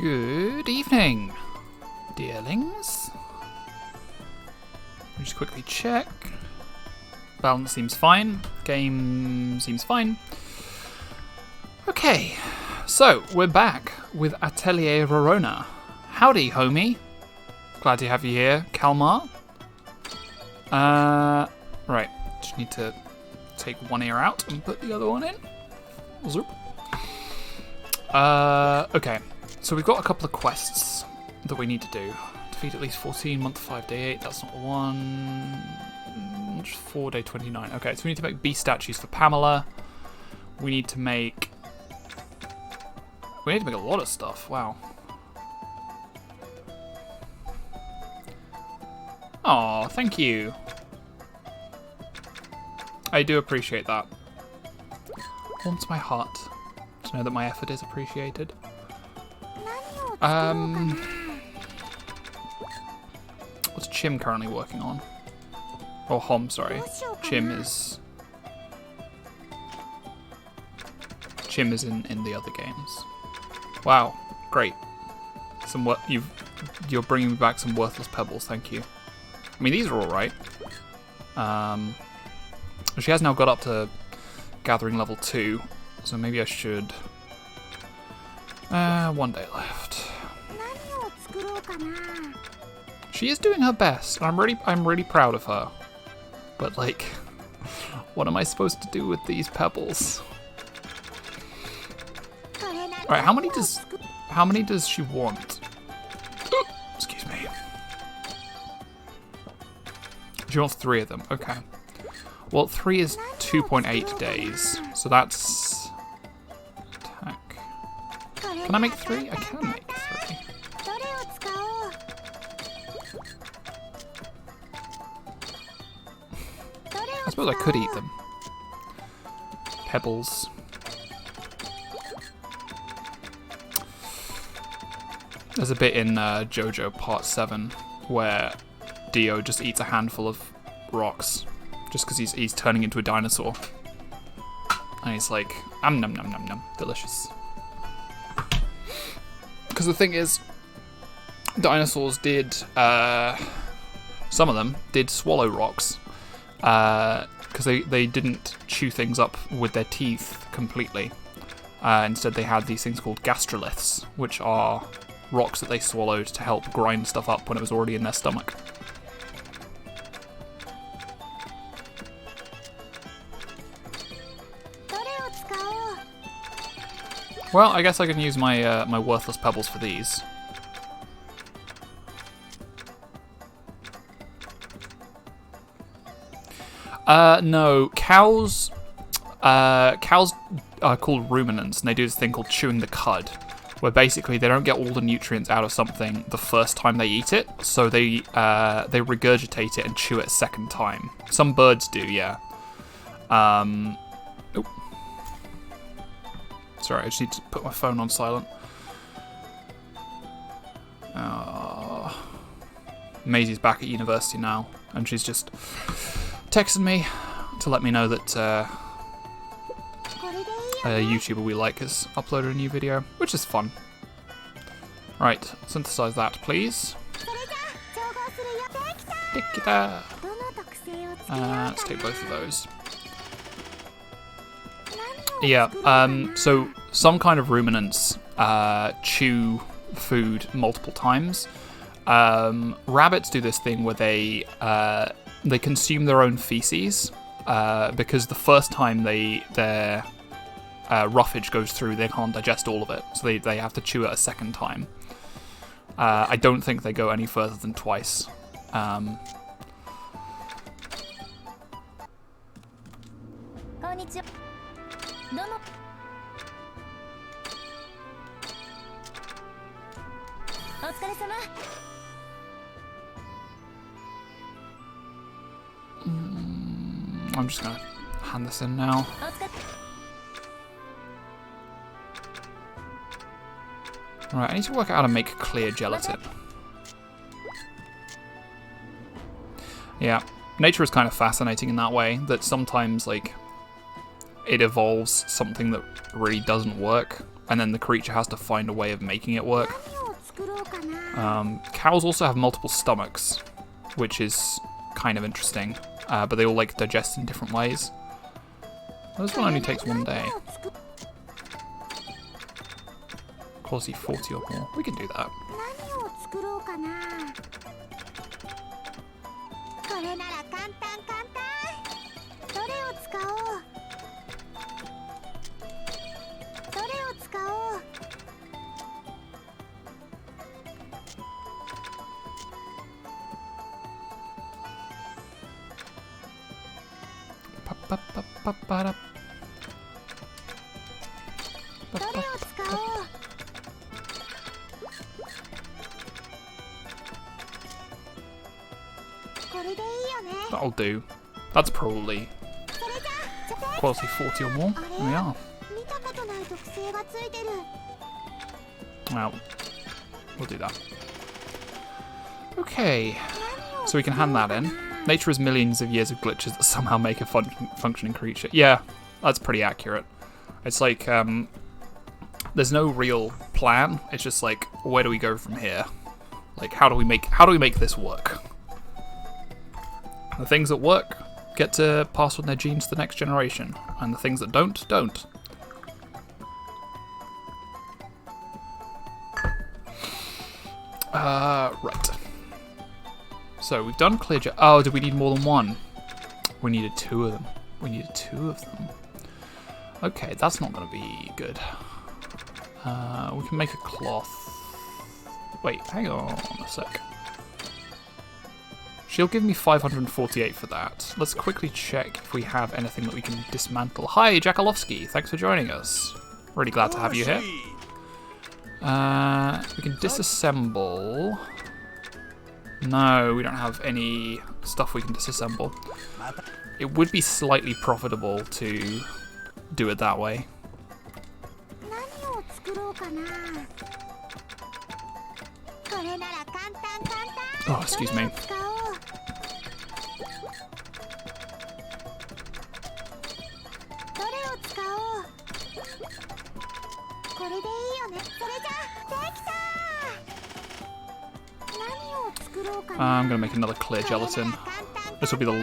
Good evening, dearlings. Let me just quickly check. Balance seems fine. Game seems fine. Okay, so we're back with Atelier Rorona. Howdy, homie. Glad to have you here, Kalmar. Right, just need to take one ear out and put the other one in. Zoop. Okay, so we've got a couple of quests that we need to do. Defeat at least 14, month 5, day 8, that's not one. 4, day 29. Okay, so we need to make beast statues for Pamela. We need to make a lot of stuff, wow. Aw, thank you. I do appreciate that. Warms my heart to know that my effort is appreciated. What's Chim currently working on? Oh, Hom, sorry. Chim is in the other games. Wow, great. You're bringing me back some worthless pebbles, thank you. I mean, these are all right. She has now got up to gathering level 2, so maybe I should. 1 day left. She is doing her best, and I'm really proud of her. But like, what am I supposed to do with these pebbles? Alright, how many does she want? Ooh, excuse me. She wants 3 of them, okay. Well, 3 is 2.8 days, so that's attack. Can I make 3? I can make 3. I suppose I could eat them. Pebbles. There's a bit in JoJo Part 7 where Dio just eats a handful of rocks just because he's turning into a dinosaur. And he's like, nom nom nom nom, delicious. Because the thing is, dinosaurs did, some of them did swallow rocks. Because they didn't chew things up with their teeth completely. Instead they had these things called gastroliths, which are rocks that they swallowed to help grind stuff up when it was already in their stomach. Well, I guess I can use my my worthless pebbles for these. No, cows are called ruminants, and they do this thing called chewing the cud, where basically they don't get all the nutrients out of something the first time they eat it, so they regurgitate it and chew it a second time. Some birds do, yeah. Oop. Sorry, I just need to put my phone on silent. Maisie's back at university now, and she's just texted me to let me know that a YouTuber we like has uploaded a new video, which is fun. Right, synthesize that, please. Let's take both of those. Yeah, so some kind of ruminants chew food multiple times. Rabbits do this thing where they consume their own feces because the first time their roughage goes through, they can't digest all of it, so they have to chew it a second time. I don't think they go any further than twice. I'm just gonna hand this in now. Alright, I need to work out how to make clear gelatin. Yeah, nature is kind of fascinating in that way, that sometimes, like, it evolves something that really doesn't work, and then the creature has to find a way of making it work. Cows also have multiple stomachs, which is kind of interesting, but they all like digest in different ways. This one only takes 1 day. Quality 40 or more. We can do that. That'll do. That's probably quality 40 or more. There we are. Well, we'll do that. Okay, so we can hand that in. Nature has millions of years of glitches that somehow make a functioning creature. Yeah, that's pretty accurate. It's like, there's no real plan. It's just like, where do we go from here? Like, how do we make this work? The things that work get to pass on their genes to the next generation, and the things that don't. Right. So we've done clear. Oh, did we need more than one? We needed 2 of them. Okay, that's not going to be good. We can make a cloth. Wait, hang on a sec. She'll give me 548 for that. Let's quickly check if we have anything that we can dismantle. Hi, Jakalovsky. Thanks for joining us. Really glad to have you here. We can disassemble. No, we don't have any stuff we can disassemble. It would be slightly profitable to do it that way. Oh, excuse me. I'm gonna make another clear gelatin. This will be the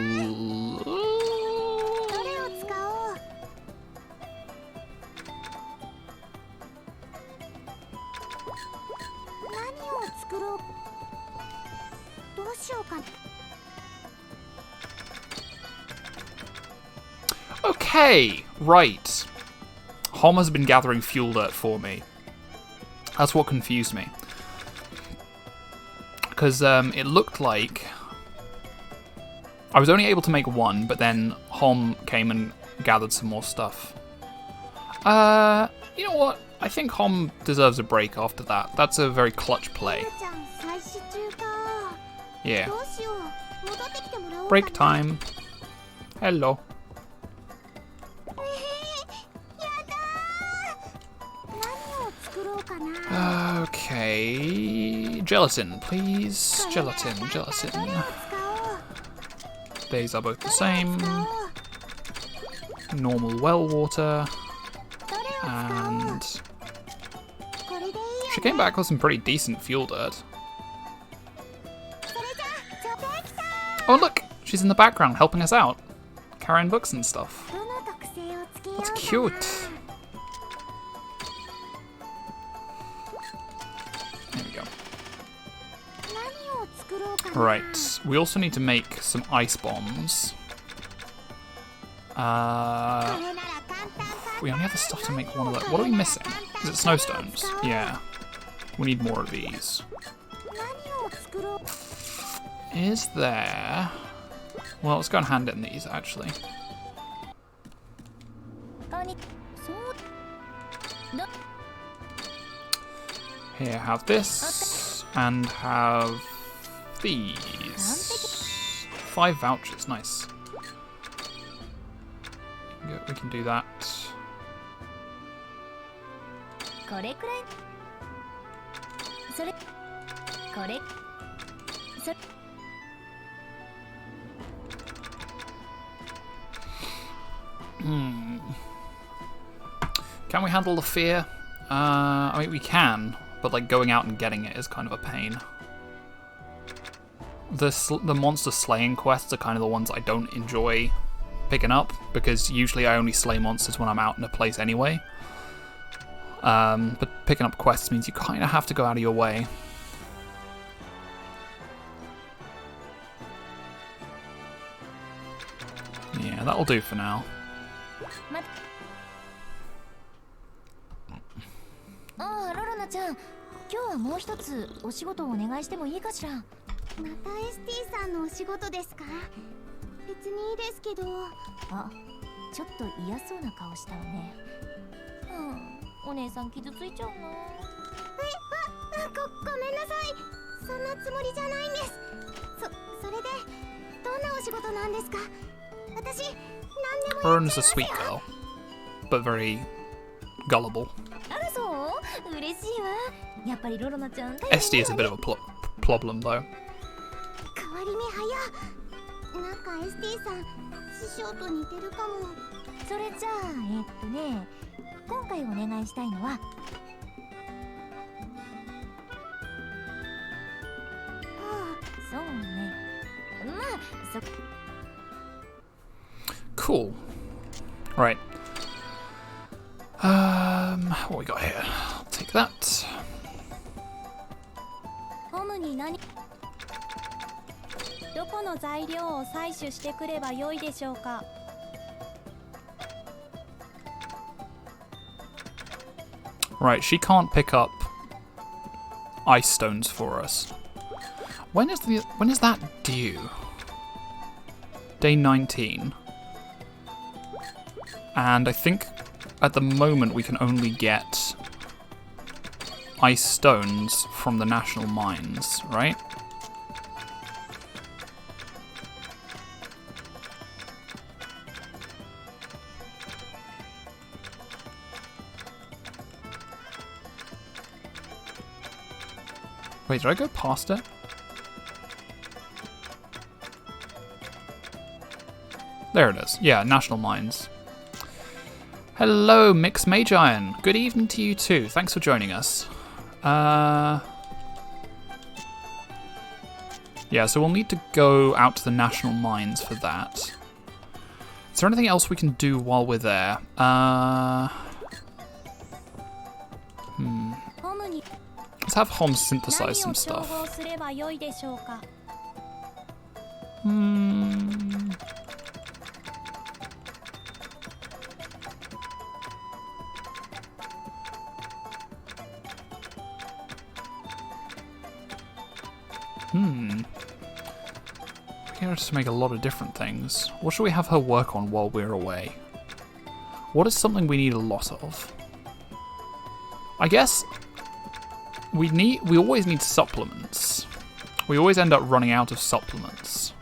Okay, right. Hom has been gathering fuel dirt for me. That's what confused me. Because it looked like I was only able to make 1, but then Hom came and gathered some more stuff. You know what? I think Hom deserves a break after that. That's a very clutch play. Yeah. Break time. Hello. Okay, gelatin, please. Gelatin. These are both the same. Normal well water. And she came back with some pretty decent fuel dirt. Oh look, she's in the background helping us out. Carrying books and stuff. That's cute. Right, we also need to make some ice bombs. We only have the stuff to make one of those. What are we missing? Is it snowstones? Yeah. We need more of these. Is there... Well, let's go and hand it in these, actually. Here, have this, and have these. 5 vouchers, nice. We can do that. Can we handle the fear? I mean, we can, but like going out and getting it is kind of a pain. The monster slaying quests are kind of the ones I don't enjoy picking up, because usually I only slay monsters when I'm out in a place anyway. But picking up quests means you kind of have to go out of your way. Yeah, that'll do for now. Rorona-chan, 今日はもう一つお仕事をお願いしてもいいかしら。また ST さんのお仕事ですか？別にいいですけど。あ、ちょっと嫌そうな顔したわね。お姉さん傷ついちゃうな。ごめんなさい。そんなつもりじゃないんです。それでどんなお仕事なんですか？私何でも。Rorona's a sweet girl, but very gullible. あらそう？嬉しいわ。やっぱりロロナちゃん。ST is a bit of a problem though. 変わり目早。なんか ST さん師匠と似てるかも。それじゃあ今回お願いしたいのは。そうね。まあそ。Cool. Right. What we got here? I'll take that. 主にどこの材料を採取してくればよいでしょうか。Right, she can't pick up ice stones for us. When is that due? Day 19. And I think at the moment we can only get ice stones from the national mines, right? Wait, did I go past it? There it is. Yeah, national mines. Hello, Mix Magian. Good evening to you too. Thanks for joining us. Yeah, so we'll need to go out to the national mines for that. Is there anything else we can do while we're there? Let's have Hom synthesize some stuff. We can just make a lot of different things. What should we have her work on while we're away? What is something we need a lot of? I guess we always need supplements. We always end up running out of supplements.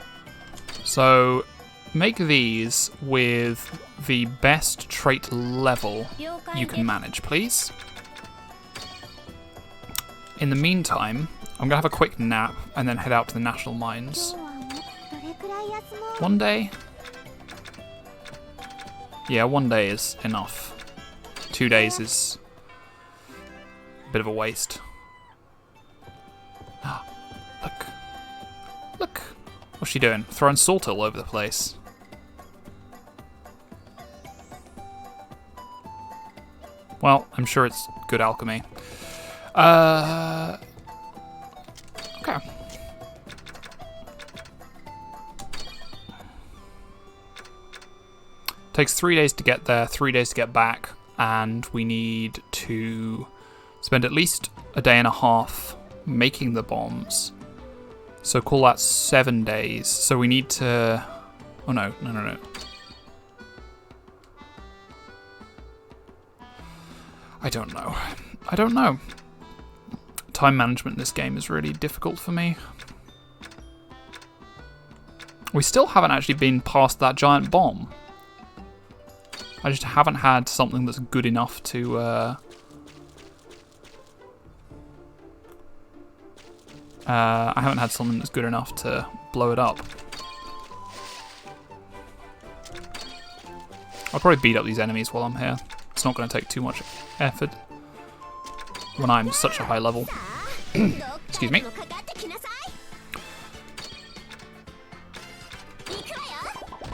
So make these with the best trait level you can manage, please. In the meantime, I'm gonna have a quick nap and then head out to the national mines. 1 day? Yeah, 1 day is enough. 2 days is a bit of a waste. Look. Look. What's she doing? Throwing salt all over the place. Well, I'm sure it's good alchemy. Okay. Takes 3 days to get there, 3 days to get back, and we need to spend at least a day and a half making the bombs. So call that 7 days. So we need to... Oh no. I don't know. Time management in this game is really difficult for me. We still haven't actually been past that giant bomb. I just haven't had something that's good enough to... I haven't had something that's good enough to blow it up. I'll probably beat up these enemies while I'm here. It's not going to take too much effort. when I'm such a high level. Excuse me.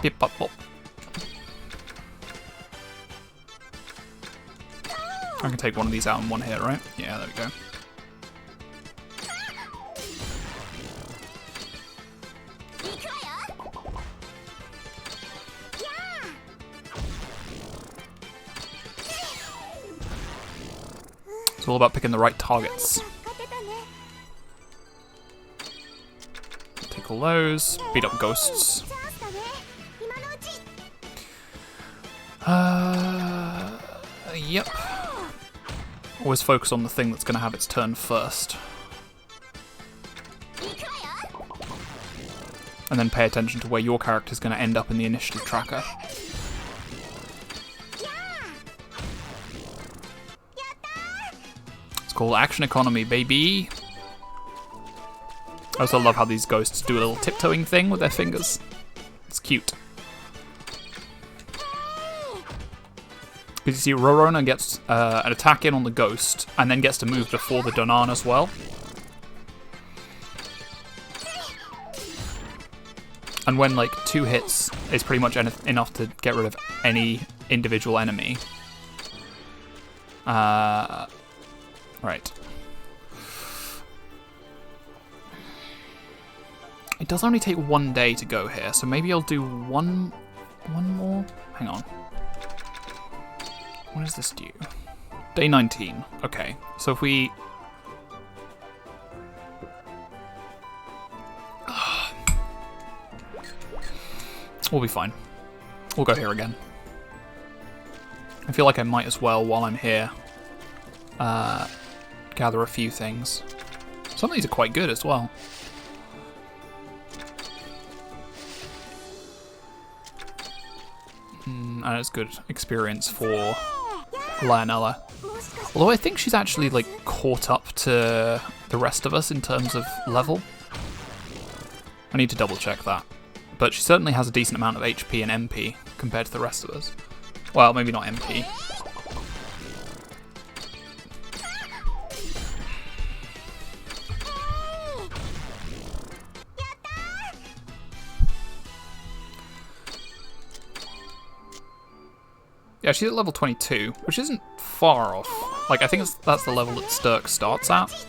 Bip, bop, bop. I can take one of these out in one hit, right? Yeah, there we go. It's all about picking the right targets. Take all those, beat up ghosts. Yep. Always focus on the thing that's going to have its turn first. And then pay attention to where your character's going to end up in the initiative tracker. It's called Action Economy, baby. I also love how these ghosts do a little tiptoeing thing with their fingers. It's cute. Because you see, Rorona gets an attack in on the ghost, and then gets to move before the Donan as well. And when, like, 2 hits is pretty much enough to get rid of any individual enemy. Right. It does only take 1 day to go here, so maybe I'll do one more. Hang on. When is this due? Day 19. Okay, so if we... We'll be fine. We'll go here again. I feel like I might as well, while I'm here, gather a few things. Some of these are quite good as well. And it's good experience for Lionella. Although I think she's actually, like, caught up to the rest of us in terms of level. I need to double check that. But she certainly has a decent amount of HP and MP compared to the rest of us. Well, maybe not MP. Yeah, she's at level 22, which isn't far off. Like, I think that's the level that Sturk starts at.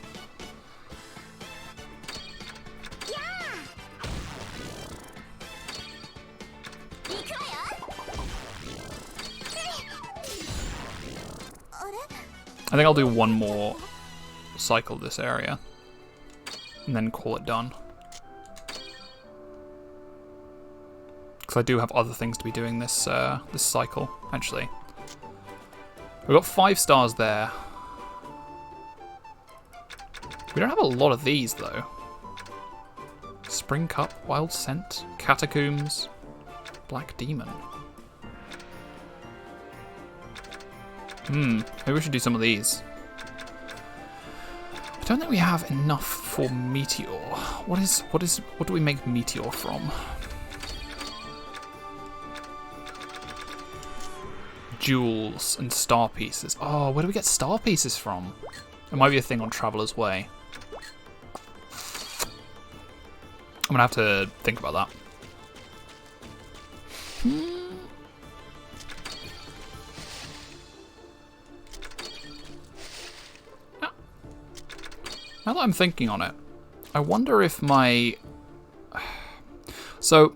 I think I'll do one more cycle this area, and then call it done. Because I do have other things to be doing this this cycle, actually. We've got 5 stars there. We don't have a lot of these, though. Spring Cup, Wild Scent, Catacombs, Black Demon. Maybe we should do some of these. I don't think we have enough for Meteor. What do we make Meteor from? Jewels and star pieces. Oh, where do we get star pieces from? It might be a thing on Traveler's Way. I'm gonna have to think about that. Now that I'm thinking on it, I wonder if my... So,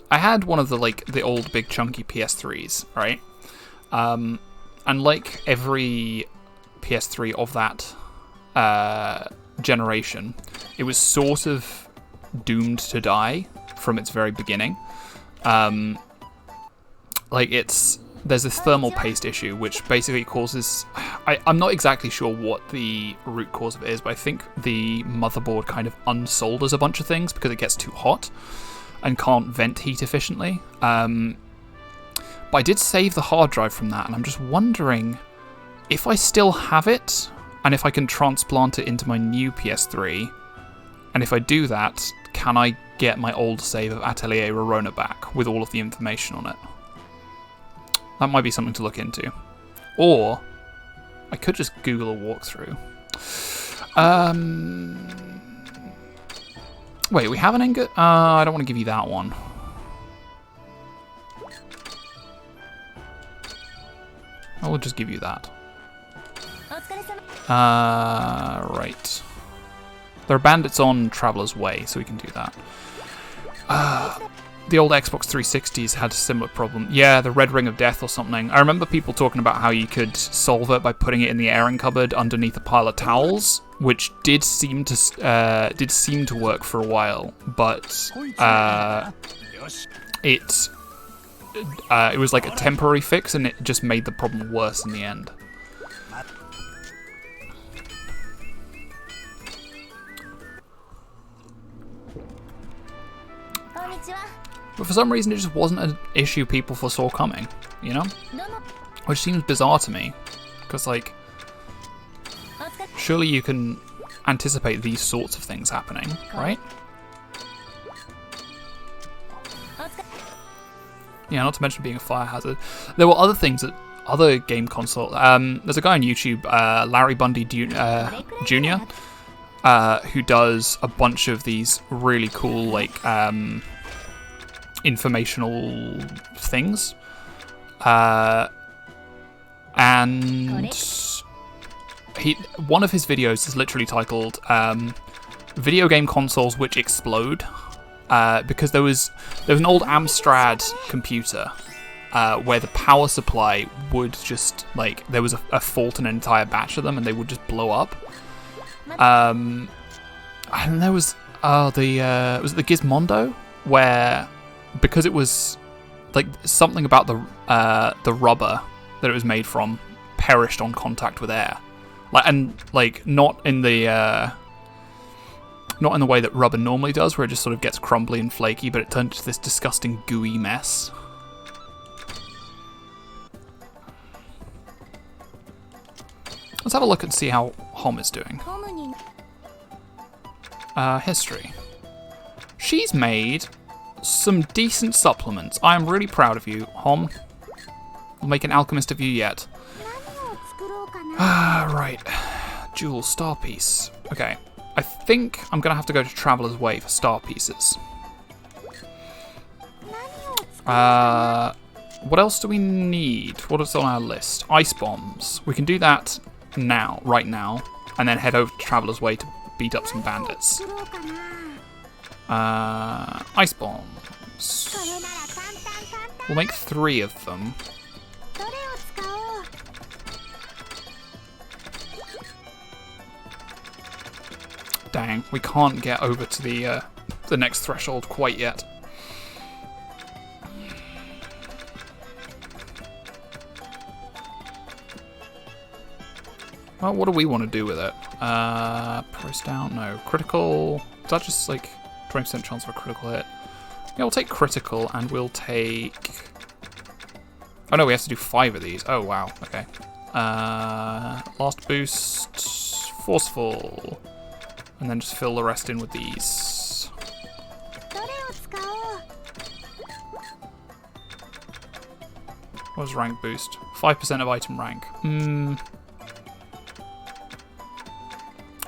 I had one of the old big chunky PS3s, right? And like every PS3 of that generation, it was sort of doomed to die from its very beginning. There's this thermal paste issue, which basically causes... I'm not exactly sure what the root cause of it is, but I think the motherboard kind of unsolders a bunch of things because it gets too hot and can't vent heat efficiently. But I did save the hard drive from that, and I'm just wondering if I still have it, and if I can transplant it into my new PS3, and if I do that, can I get my old save of Atelier Rorona back with all of the information on it? That might be something to look into. Or I could just Google a walkthrough. Wait, we have an ingot? I don't want to give you that one. I will just give you that. Right. There are bandits on Traveler's Way, so we can do that. The old Xbox 360s had a similar problem. Yeah, the Red Ring of Death or something. I remember people talking about how you could solve it by putting it in the airing cupboard underneath a pile of towels, which did seem to work for a while, but it was like a temporary fix, and it just made the problem worse in the end. But for some reason, it just wasn't an issue people foresaw coming, you know? Which seems bizarre to me, because, like, surely you can anticipate these sorts of things happening, right? Yeah, not to mention being a fire hazard. There were other things that other game console... there's a guy on YouTube, Larry Bundy Jr., who does a bunch of these really cool, like, informational things. And one of his videos is literally titled Video Game Consoles Which Explode. Because there was an old Amstrad computer where the power supply would just, like, there was a fault in an entire batch of them and they would just blow up. And there was was it the Gizmondo, where because it was like something about the rubber that it was made from perished on contact with air, not in the way that rubber normally does, where it just sort of gets crumbly and flaky, but it turned into this disgusting gooey mess. Let's have a look and see how Hom is doing. History. She's made some decent supplements. I am really proud of you, Hom. I'll make an alchemist of you yet. Right. Jewel, star piece. Okay. I think I'm going to have to go to Traveler's Way for star pieces. What else do we need? What is on our list? Ice bombs. We can do that now, right now, and then head over to Traveler's Way to beat up some bandits. Ice bombs. We'll make 3 of them. Dang, we can't get over to the next threshold quite yet. Well, what do we want to do with it? Price down? No. Critical? Is that just like 20% chance of a critical hit? Yeah, we'll take critical, and we'll take... Oh no, we have to do 5 of these. Oh wow, okay. Last boost, forceful. And then just fill the rest in with these. What was rank boost? 5% of item rank.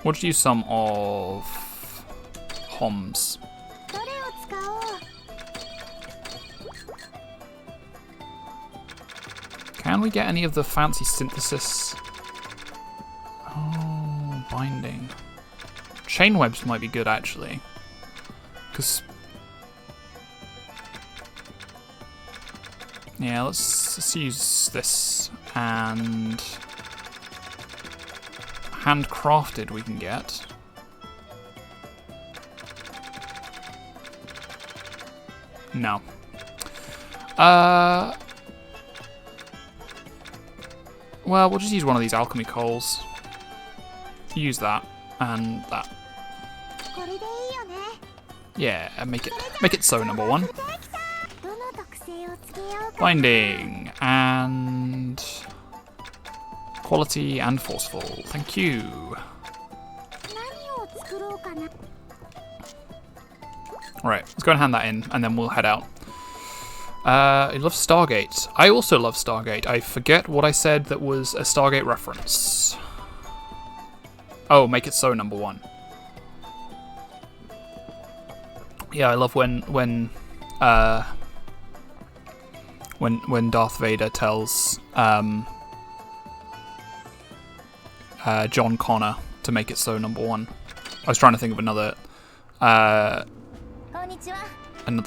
What did you use some of Hom's? Can we get any of the fancy synthesis? Oh, binding. Chain webs might be good, actually. Because... yeah, let's use this. And... handcrafted we can get. No. Well, we'll just use one of these alchemy coals. Use that and that. Yeah, make it so, number 1. Binding and quality and forceful. Thank you. Alright, let's go and hand that in, and then we'll head out. He loves Stargate. I also love Stargate. I forget what I said that was a Stargate reference. Oh, make it so #1. Yeah, I love when Darth Vader tells John Connor to make it so #1. I was trying to think of another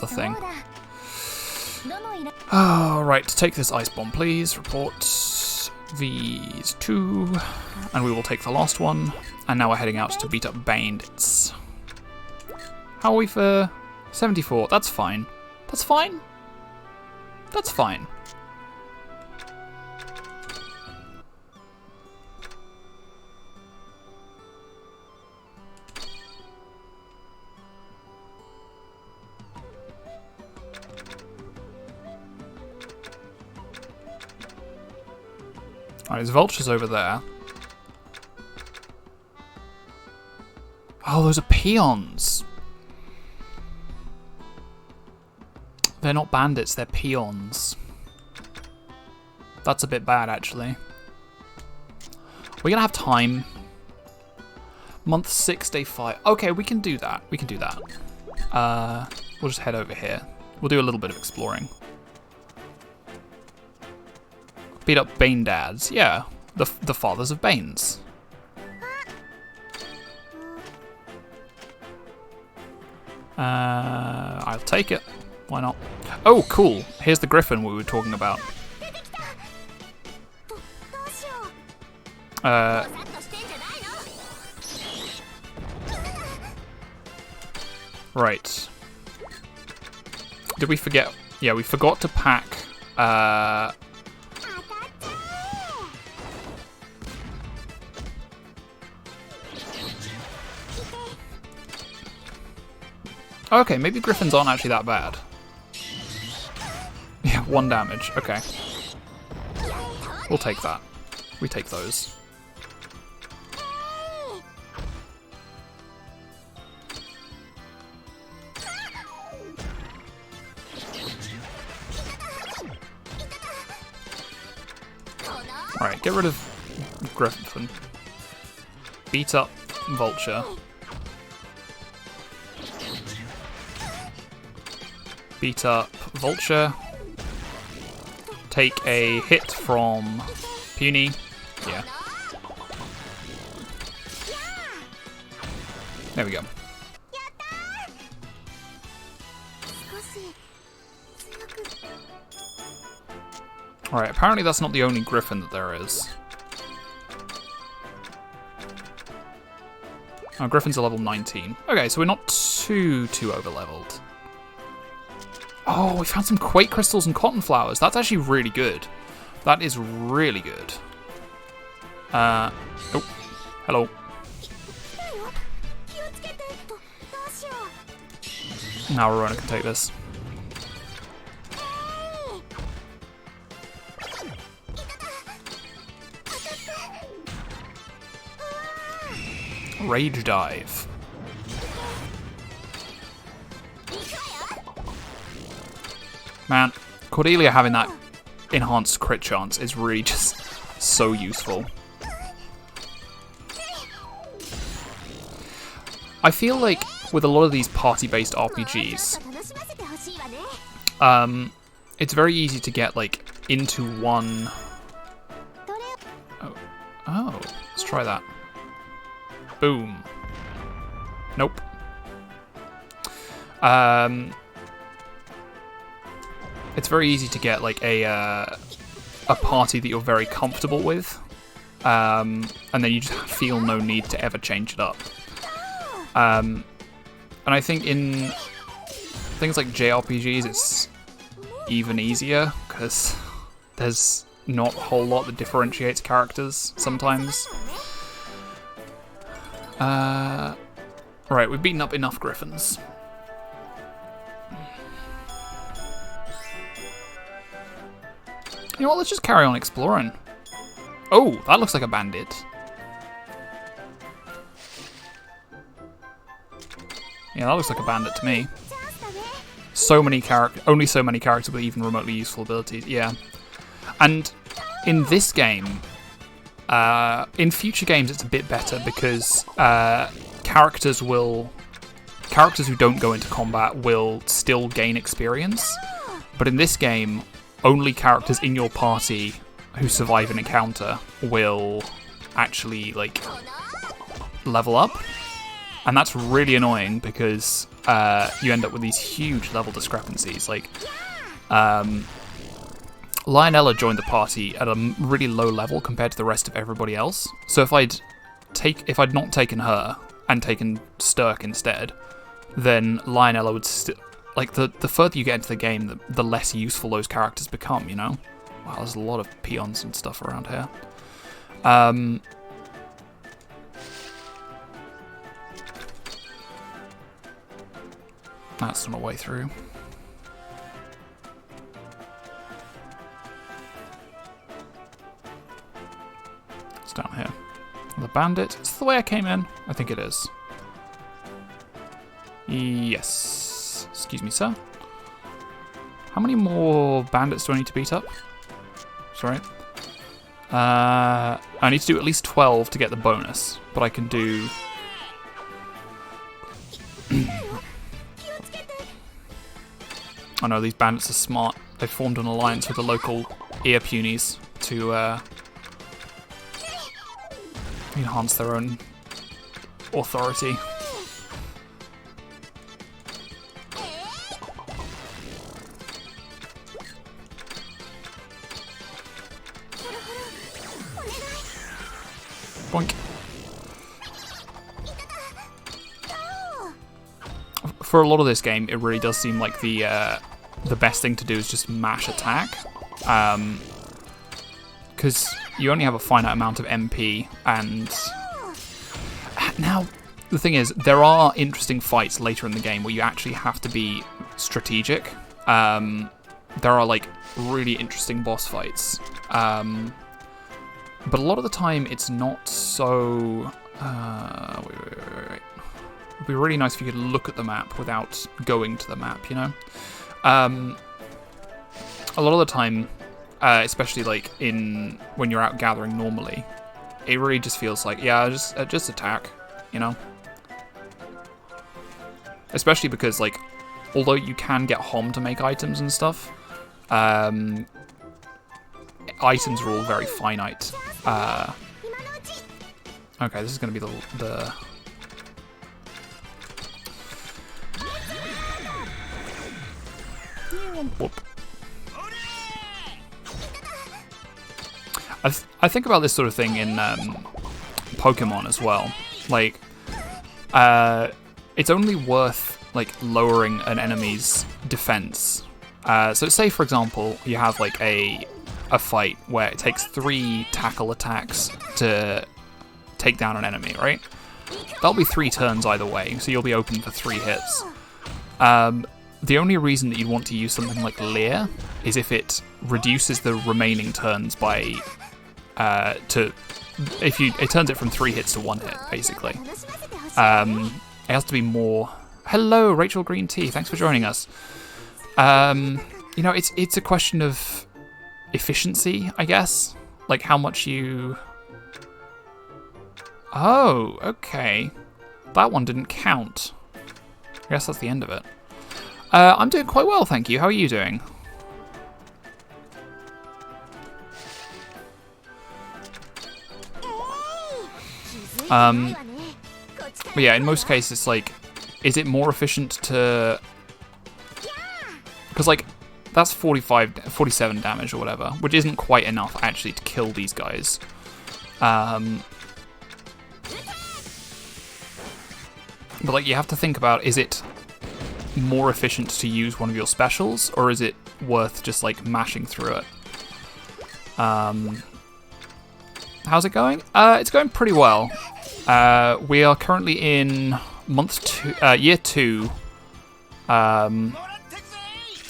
thing. Oh, right, take this ice bomb, please. Report these 2, and we will take the last one. And now we're heading out to beat up bandits. How are we for 74? That's fine. That's fine. That's fine. Alright, there's vultures over there. Oh, those are peons. They're not bandits, they're peons. That's a bit bad, actually. We're gonna have time. Month 6, day 5. Okay, we can do that. We can do that. We'll just head over here. We'll do a little bit of exploring. Beat up Bane dads. Yeah, the fathers of Banes. I'll take it. Why not? Oh, cool. Here's the griffin we were talking about. Right. Did we forget? Yeah, we forgot to pack. Okay, maybe griffins aren't actually that bad. Yeah, 1 damage. Okay. We'll take that. We take those. Alright, get rid of griffin. Beat up vulture. Beat up vulture. Take a hit from puny. Yeah. There we go. Alright, apparently that's not the only griffin that there is. Oh, griffins are level 19. Okay, so we're not too over-leveled. Oh, we found some quake crystals and cotton flowers. That's actually really good. That is really good. Oh, hello. Now Rorona can take this. Rage dive. Man, Cordelia having that enhanced crit chance is really just so useful. I feel like with a lot of these party-based RPGs, it's very easy to get like into one. Oh, let's try that. Boom. Nope. It's very easy to get like a party that you're very comfortable with, and then you just feel no need to ever change it up. And I think in things like JRPGs, it's even easier because there's not a whole lot that differentiates characters sometimes. Right, we've beaten up enough griffins. You know what, let's just carry on exploring. Oh, that looks like a bandit. Yeah, that looks like a bandit to me. only so many characters with even remotely useful abilities. Yeah, and in this game, in future games, it's a bit better because characters who don't go into combat will still gain experience. But in this game, only characters in your party who survive an encounter will actually like level up, and that's really annoying because you end up with these huge level discrepancies. Like Lionella joined the party at a really low level compared to the rest of everybody else. So if I'd not taken her and taken Sturk instead, then Lionella would still, like, the further you get into the game, the less useful those characters become, you know? Wow, there's a lot of peons and stuff around here. That's not a way through. It's down here. The bandit. It's the way I came in. I think it is. Yes. Excuse me, sir. How many more bandits do I need to beat up? Sorry. I need to do at least 12 to get the bonus, but I can do... Oh no, these bandits are smart. They formed an alliance with the local ear punies to enhance their own authority. Boink. For a lot of this game, it really does seem like the best thing to do is just mash attack, because you only have a finite amount of MP, and now the thing is, there are interesting fights later in the game where you actually have to be strategic. There are like really interesting boss fights, but a lot of the time it's not so... wait. It'd be really nice if you could look at the map without going to the map, you know? A lot of the time, especially like when you're out gathering normally, it really just feels like, yeah, just attack, you know? Especially because, like, although you can get Hom to make items and stuff, items are all very finite. Okay, this is going to be the whoop. I think about this sort of thing in Pokemon as well. Like, it's only worth like lowering an enemy's defense. So say, for example, you have like a fight where it takes 3 tackle attacks to take down an enemy, right? That'll be 3 turns either way, so you'll be open for 3 hits. The only reason that you'd want to use something like Leer is if it reduces the remaining turns by it turns it from 3 hits to 1 hit, basically. It has to be more. Hello, Rachel Green Tea. Thanks for joining us. You know, it's a question of efficiency, I guess. Like how much you. Oh, okay. That one didn't count. I guess that's the end of it. I'm doing quite well, thank you. How are you doing? But yeah, in most cases, like, is it more efficient to... Because, like, that's 47 damage or whatever, which isn't quite enough, actually, to kill these guys. But, like, you have to think about, is it more efficient to use one of your specials, or is it worth just, like, mashing through it? How's it going? It's going pretty well. We are currently in year 2.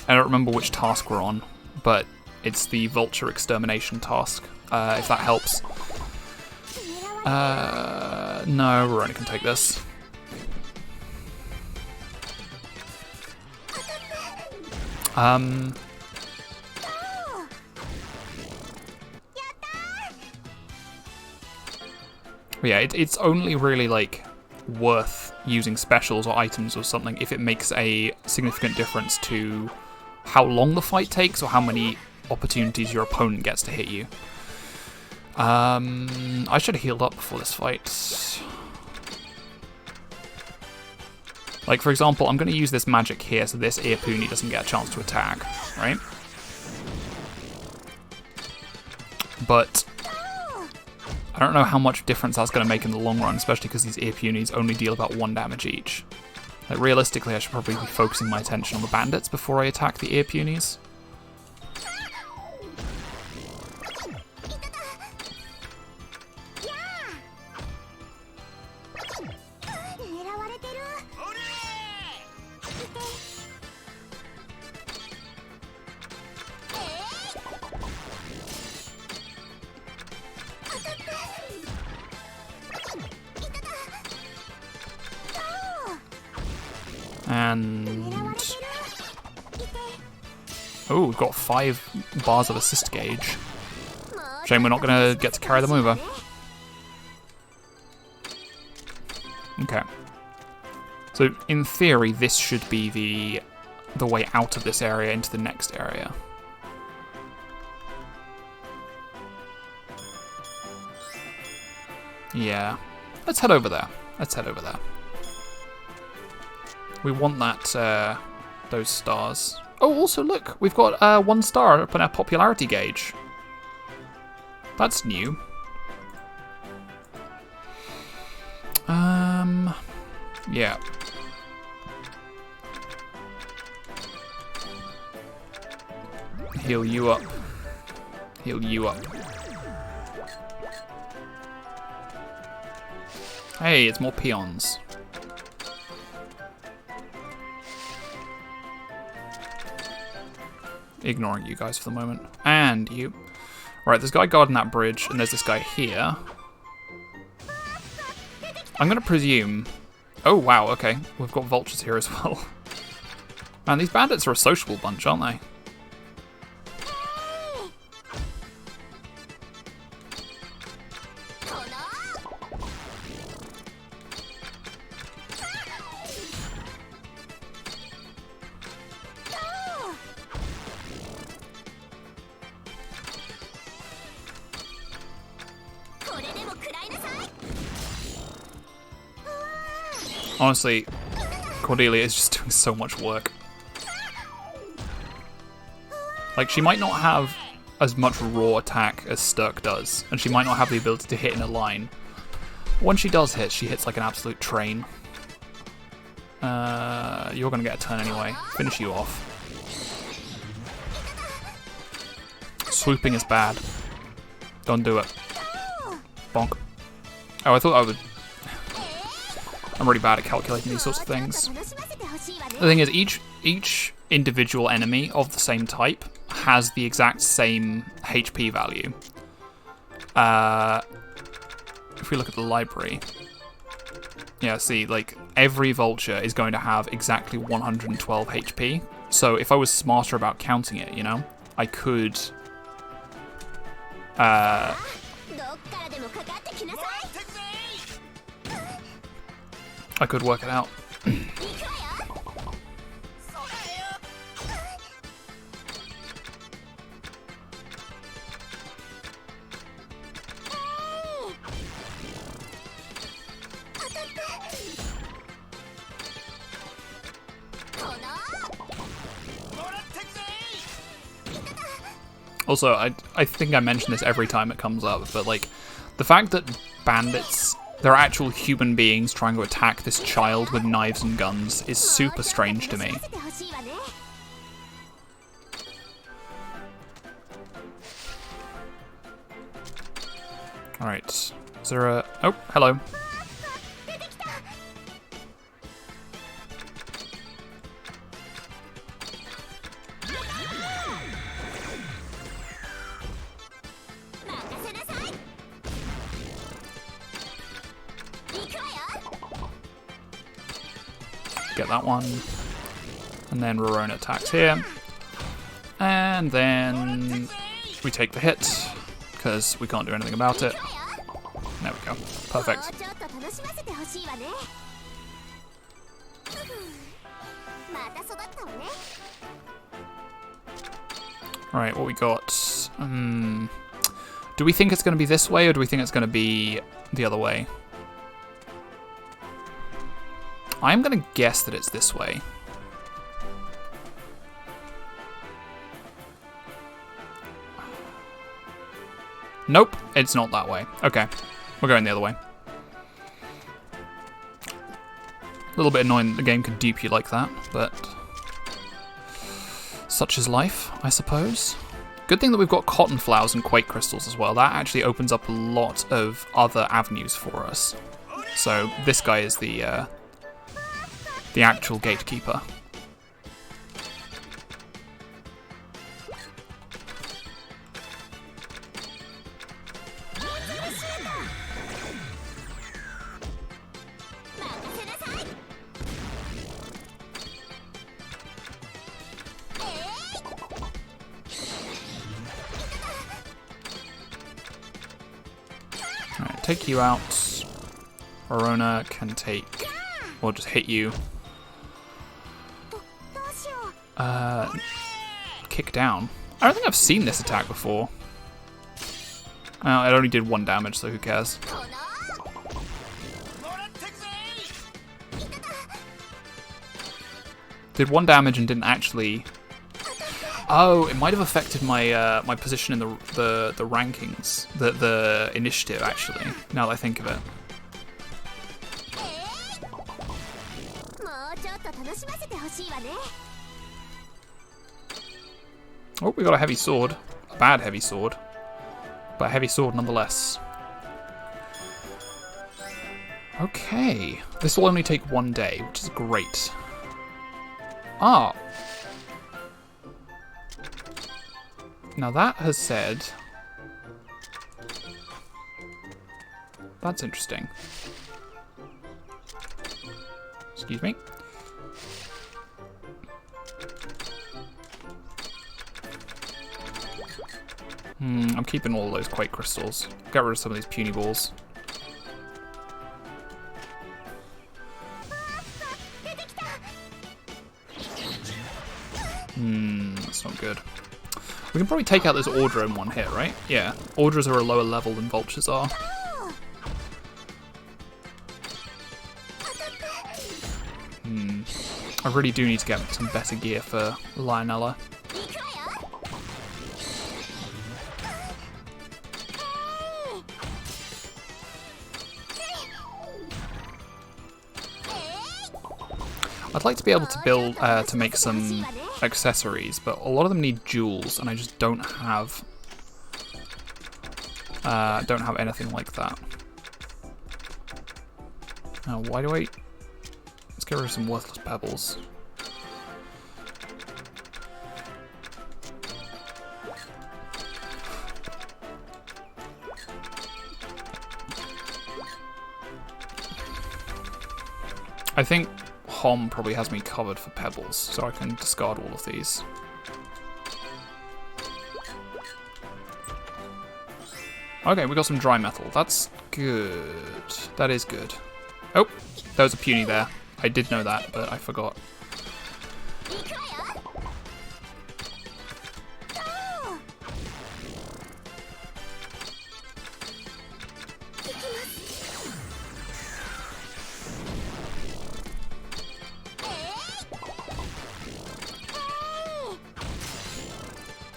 I don't remember which task we're on, but it's the vulture extermination task, if that helps. No, Rorona can take this. Yeah, it's only really like worth using specials or items or something if it makes a significant difference to how long the fight takes or how many opportunities your opponent gets to hit you. I should have healed up before this fight. Like, for example, I'm going to use this magic here so this Earpuni doesn't get a chance to attack, right? But I don't know how much difference that's going to make in the long run, especially because these Earpunis only deal about 1 damage each. Like, realistically, I should probably be focusing my attention on the bandits before I attack the Earpunis. And oh, we've got 5 bars of assist gauge. Shame we're not going to get to carry them over. Okay. So in theory, this should be the way out of this area into the next area. Yeah. Let's head over there. Let's head over there. We want that, those stars. Oh, also look, we've got 1 star up on our popularity gauge. That's new. Yeah. Heal you up. Heal you up. Hey, it's more peons. Ignoring you guys for the moment. And you. Right, there's a guy guarding that bridge, and there's this guy here. I'm going to presume... Oh, wow, okay. We've got vultures here as well. Man, these bandits are a sociable bunch, aren't they? Honestly, Cordelia is just doing so much work. Like, she might not have as much raw attack as Sturk does, and she might not have the ability to hit in a line. But when she does hit, she hits like an absolute train. You're gonna get a turn anyway. Finish you off. Swooping is bad. Don't do it. Bonk. Oh, I thought I would... I'm really bad at calculating these sorts of things. The thing is, each individual enemy of the same type has the exact same HP value. If we look at the library, yeah, see, like, every vulture is going to have exactly 112 HP. So if I was smarter about counting it, you know, I could... I could work it out. Also, I think I mention this every time it comes up, but like, the fact that bandits, they're actual human beings trying to attack this child with knives and guns, is super strange to me. Alright, is there a... Oh, hello. Get that one. And then Rorona attacks here. And then we take the hit, because we can't do anything about it. There we go. Perfect. Right, what we got? Do we think it's going to be this way, or do we think it's going to be the other way? I'm going to guess that it's this way. Nope, it's not that way. Okay, we're going the other way. A little bit annoying that the game can dupe you like that, but such is life, I suppose. Good thing that we've got cotton flowers and quake crystals as well. That actually opens up a lot of other avenues for us. So this guy is the actual Gatekeeper. Take you out. Rorona can take, or just hit you. Kick down. I don't think I've seen this attack before. It only did 1 damage, so who cares? Did 1 damage and didn't actually. Oh, it might have affected my my position in the rankings, the initiative actually. Now that I think of it. Oh, we got a heavy sword, a bad heavy sword, but a heavy sword nonetheless. Okay, this will only take 1 day, which is great. Ah. Now that has said... That's interesting. Excuse me. I'm keeping all those quake crystals. Get rid of some of these puny balls. That's not good. We can probably take out this Ordra in 1 hit, right? Yeah. Ordras are a lower level than vultures are. I really do need to get some better gear for Lionella. I'd like to be able to build, to make some accessories, but a lot of them need jewels, and I just don't have anything like that. Now, why do I... Let's get rid of some worthless pebbles. I think Hom probably has me covered for pebbles, so I can discard all of these. Okay, we got some dry metal. That's good. That is good. Oh, there was a puny there. I did know that, but I forgot.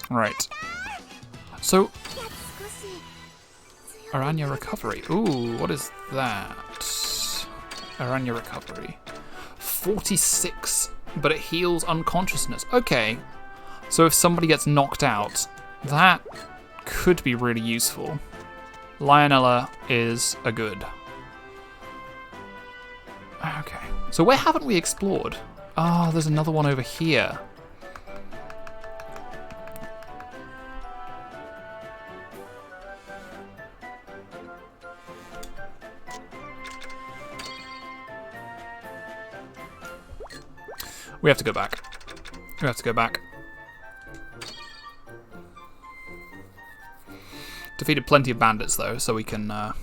Right. So, Aranya recovery. Ooh, what is that? Aranya recovery. 46, but it heals unconsciousness. Okay. So if somebody gets knocked out, that could be really useful. Lionella is a good. Okay. So where haven't we explored? Oh, there's another one over here. We have to go back. We have to go back. defeated plenty of bandits though, so we can. Oh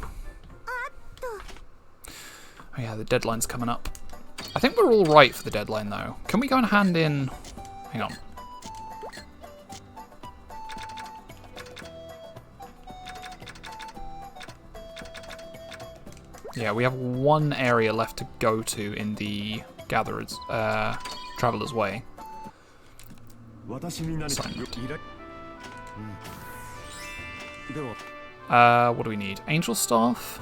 yeah, the deadline's coming up. I think we're all right for the deadline though. Can we go and hand in? Hang on. Yeah, we have one area left to go to in the Gatherer's Traveler's Way. Assignment. What do we need? Angel Staff?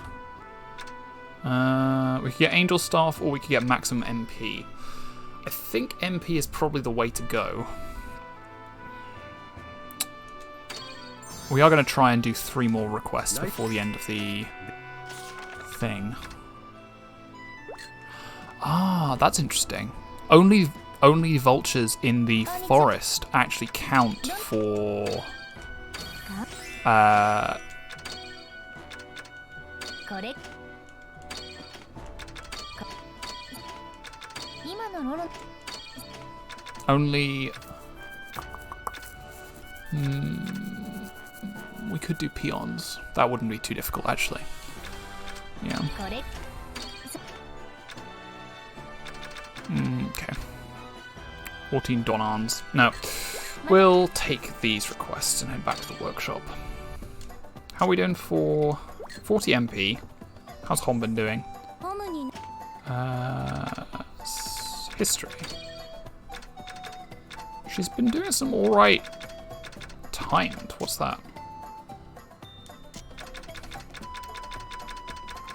We could get Angel Staff or we could get maximum MP. I think MP is probably the way to go. We are going to try and do 3 more requests before the end of the thing. Ah, that's interesting. Only vultures in the forest actually count for only we could do peons. That wouldn't be too difficult actually. Yeah. Okay. 14 Donans. No. We'll take these requests and head back to the workshop. How are we doing for 40 MP? How's Hom been doing? History. She's been doing some alright timed. What's that?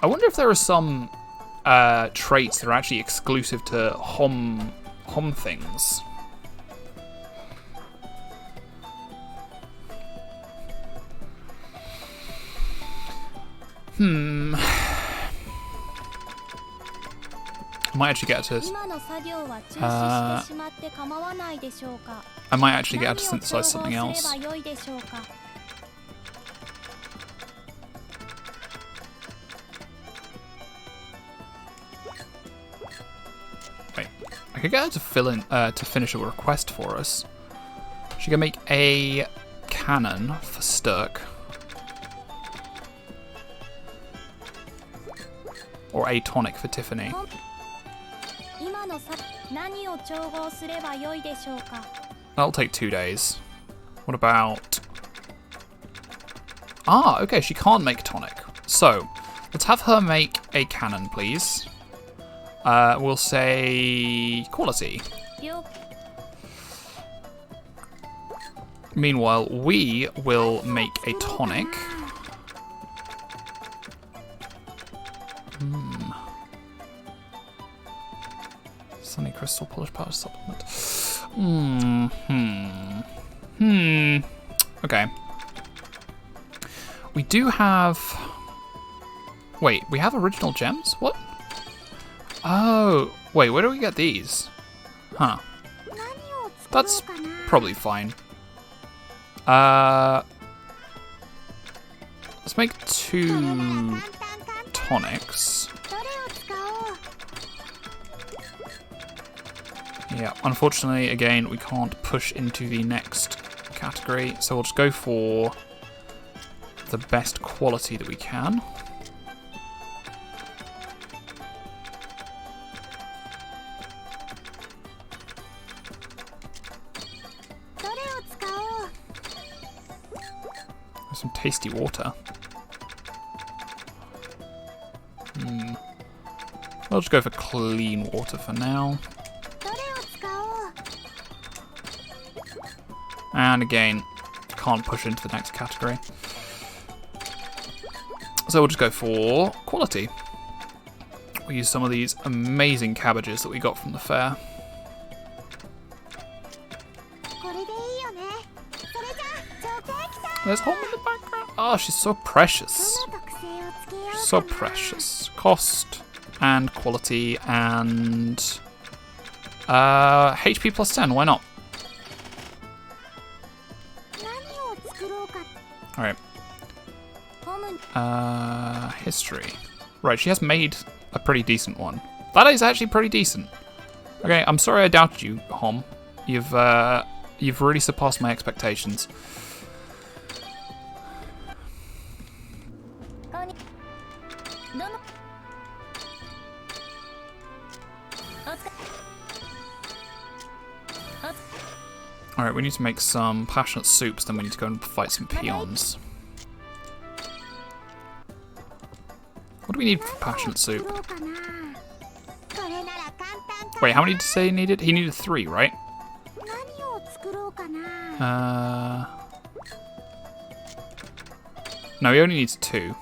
I wonder if there are some traits that are actually exclusive to Hom things. I might actually get her to I might actually get her to synthesize something else. I could get her to fill in to finish a request for us. She can make a cannon for Sturk. Or a tonic for Tiffany. That'll take 2 days. What about... Ah, okay, she can't make tonic. So, let's have her make a cannon, please. We'll say quality. Meanwhile, we will make a tonic. Sunny crystal polish powder supplement. Okay. We do have... Wait, we have original gems? What? Oh, wait, where do we get these? Huh. That's probably fine. Let's make 2 tonics. Yeah, unfortunately, again, we can't push into the next category, so we'll just go for the best quality that we can. Some tasty water. I'll just go for clean water for now. And again, can't push into the next category. So we'll just go for quality. We'll use some of these amazing cabbages that we got from the fair. There's Hom in the background. Oh, she's so precious. She's so precious. Cost and quality and HP plus 10. Why not? Alright. History. Right, she has made a pretty decent one. That is actually pretty decent. Okay, I'm sorry I doubted you, Hom. You've really surpassed my expectations. Alright, we need to make some passionate soups, then we need to go and fight some peons. What do we need for passionate soup? Wait, how many did you say he needed? He needed 3, right? No, he only needs 2.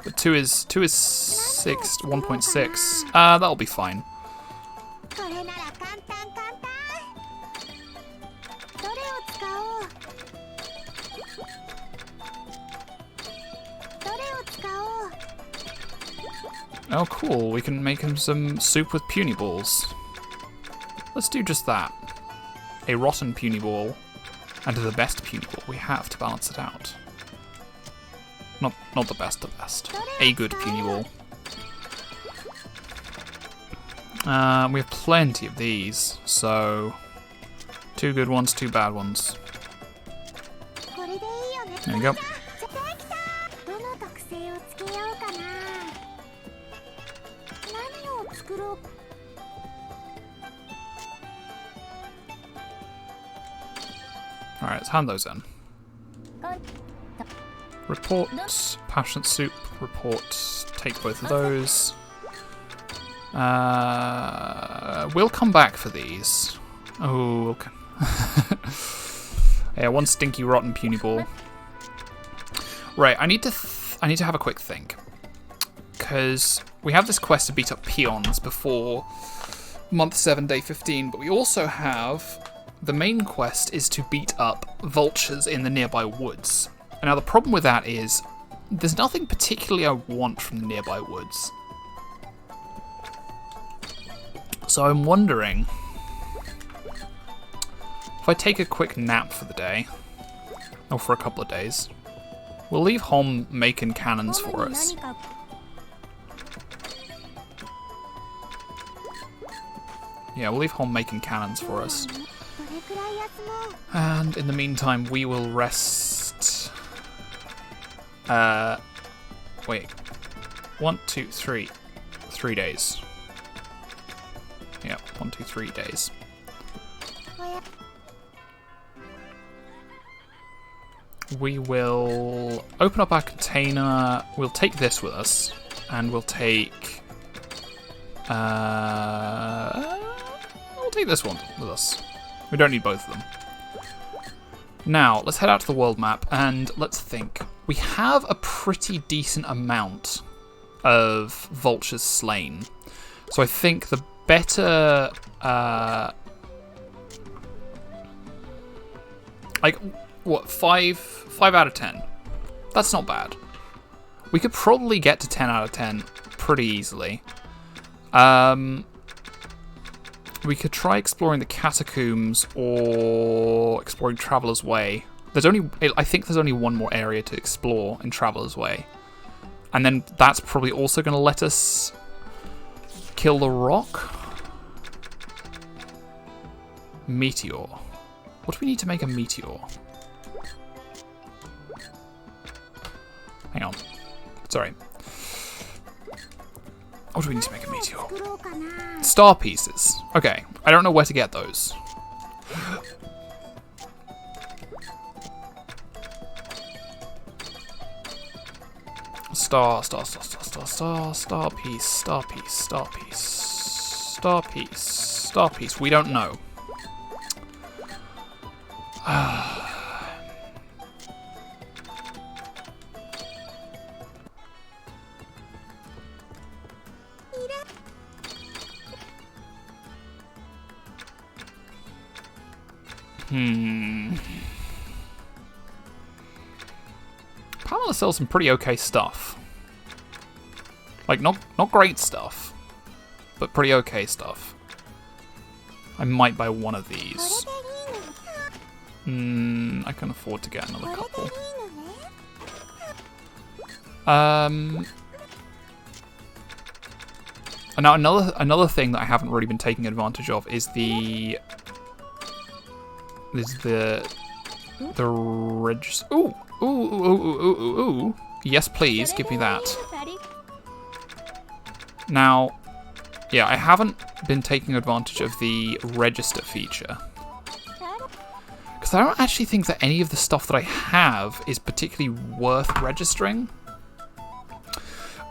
But 2 is 6, 1.6. That'll be fine. Oh, cool. We can make him some soup with puny balls. Let's do just that. A rotten puny ball, and the best puny ball we have to balance it out. Not the best of best. A good puny ball. We have plenty of these, so 2 good ones, 2 bad ones. There you go. Alright, let's hand those in. Reports, passionate soup, reports, take both of those. We'll come back for these. Oh, okay. Yeah, 1 stinky rotten puny ball. Right, I need to have a quick think. Because we have this quest to beat up peons before month 7, day 15, but we also have the main quest is to beat up vultures in the nearby woods. And now the problem with that is there's nothing particularly I want from the nearby woods. So I'm wondering if I take a quick nap for the day, or for a couple of days, we'll leave Hom making cannons for us. Yeah, we'll leave Hom making cannons for us. And in the meantime, we will rest. Wait. 1, 2, 3. 3 days. Yeah, 1, 2, 3 days. We will open up our container. We'll take this with us, and we'll take. We'll take this one with us. We don't need both of them. Now, let's head out to the world map and let's think. We have a pretty decent amount of vultures slain. So I think the better... like, what, 5 out of 10? That's not bad. We could probably get to 10 out of 10 pretty easily. We could try exploring the Catacombs or exploring Traveller's Way. I think there's only 1 more area to explore in Traveller's Way. And then that's probably also going to let us kill the rock. Meteor. What do we need to make a meteor? Hang on. Sorry. What do we need to make a meteor? Star pieces. Okay, I don't know where to get those. Star piece. We don't know. Pamela sells some pretty okay stuff. Like, not great stuff, but pretty okay stuff. I might buy one of these. I can afford to get another couple. Now another thing that I haven't really been taking advantage of is the register. Ooh. Yes, please, give me that. Now, yeah, I haven't been taking advantage of the register feature. Because I don't actually think that any of the stuff that I have is particularly worth registering.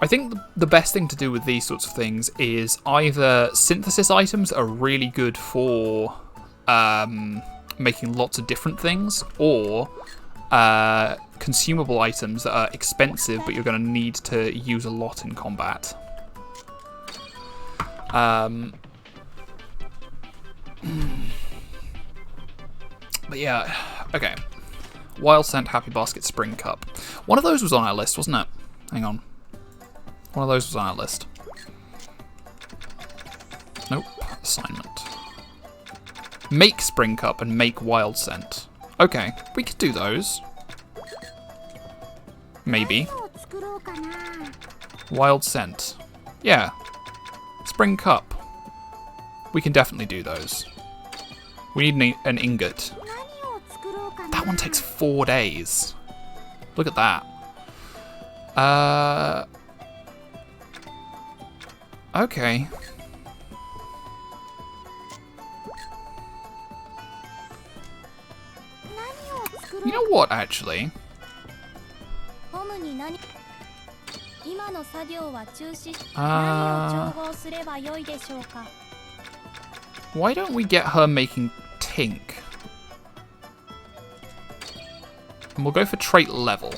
I think the best thing to do with these sorts of things is either synthesis items are really good for making lots of different things, or consumable items that are expensive but you're going to need to use a lot in combat. But yeah, okay. Wild Scent, Happy Basket, Spring Cup. One of those was on our list, wasn't it? Hang on. One of those was on our list. Nope. Assignment. Make Spring Cup and make Wild Scent. Okay, we could do those. Maybe. Wild Scent. Yeah. Spring Cup. We can definitely do those. We need an ingot. That one takes 4 days. Look at that. Okay. You know what, actually? Why don't we get her making Tink? And we'll go for trait level.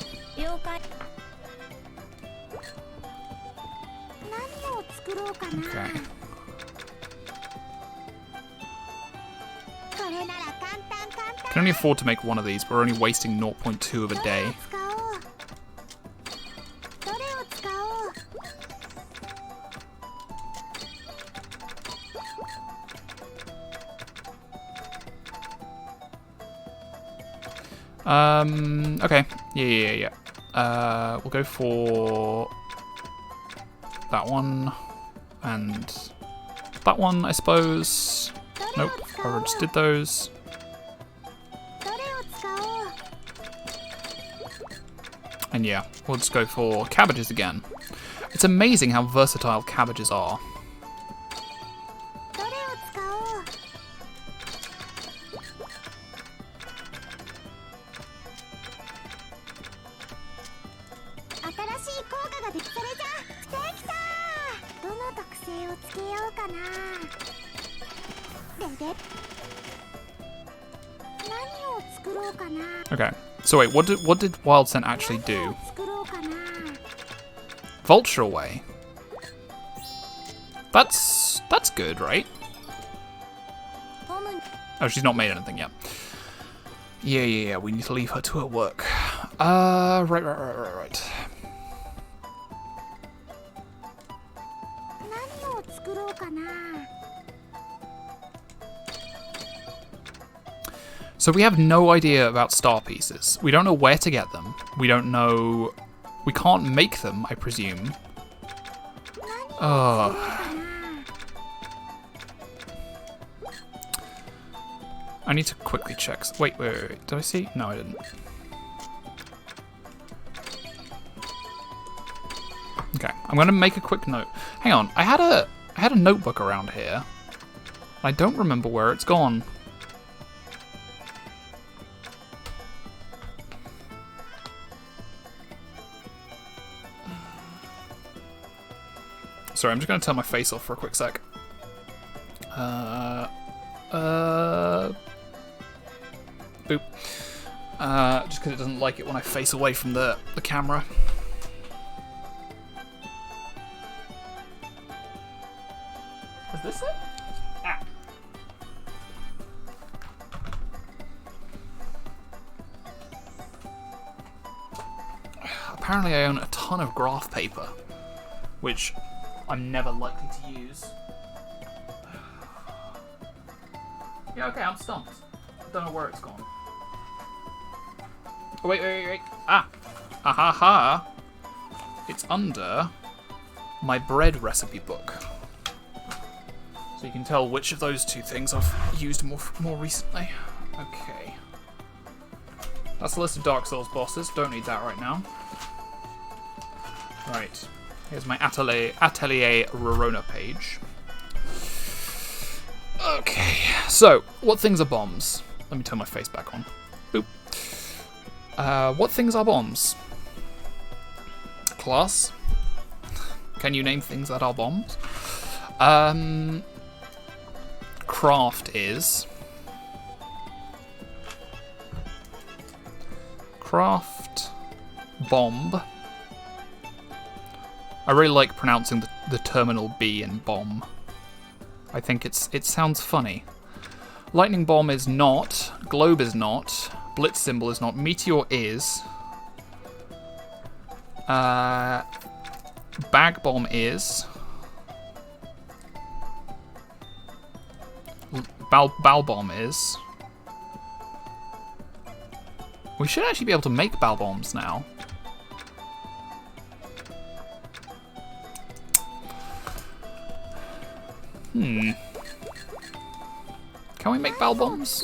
Okay. Can only afford to make one of these, but we're only wasting 0.2 of a day. Okay. Yeah. We'll go for that one and that one, I suppose. Nope, I already just did those. And yeah, we'll just go for cabbages again. It's amazing how versatile cabbages are. Okay, so wait, what did Wild Scent actually do? Vulture away. That's good, right? Oh, she's not made anything yet. Yeah, we need to leave her to her work. Right. So we have no idea about star pieces. We don't know where to get them. We don't know... We can't make them, I presume. I need to quickly check. Wait. Did I see? No, I didn't. Okay, I'm going to make a quick note. Hang on, I had a notebook around here. I don't remember where it's gone. Sorry, I'm just going to turn my face off for a quick sec. Boop. Just because it doesn't like it when I face away from the camera. Is this it? Ah. Apparently I own a ton of graph paper, which I'm never likely to use. Yeah, okay, I'm stumped. I don't know where it's gone. Oh, wait. Ah! Ha! It's under my bread recipe book. So you can tell which of those two things I've used more recently. Okay. That's a list of Dark Souls bosses. Don't need that right now. Right. Here's my Atelier Rorona page. Okay, so what things are bombs? Let me turn my face back on. Boop. What things are bombs? Class. Can you name things that are bombs? Craft is. Craft. Bomb. I really like pronouncing the terminal B in bomb. I think it sounds funny. Lightning bomb is not. Globe is not. Blitz symbol is not. Meteor is. Bag bomb is. Bal bomb is. We should actually be able to make bal bombs now. Can we make bal bombs?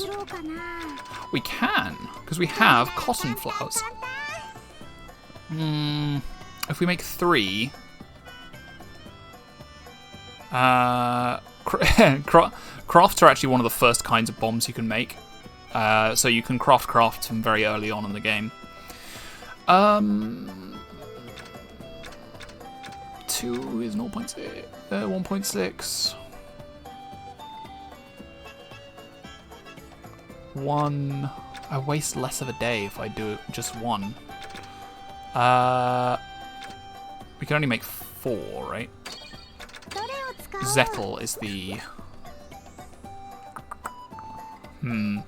We can, because we have cotton flowers. If we make 3... crafts are actually one of the first kinds of bombs you can make. So you can craft crafts from very early on in the game. 2 is 0.6, 1.6. 1. I waste less of a day if I do just 1. We can only make 4, right? Zettel is the... If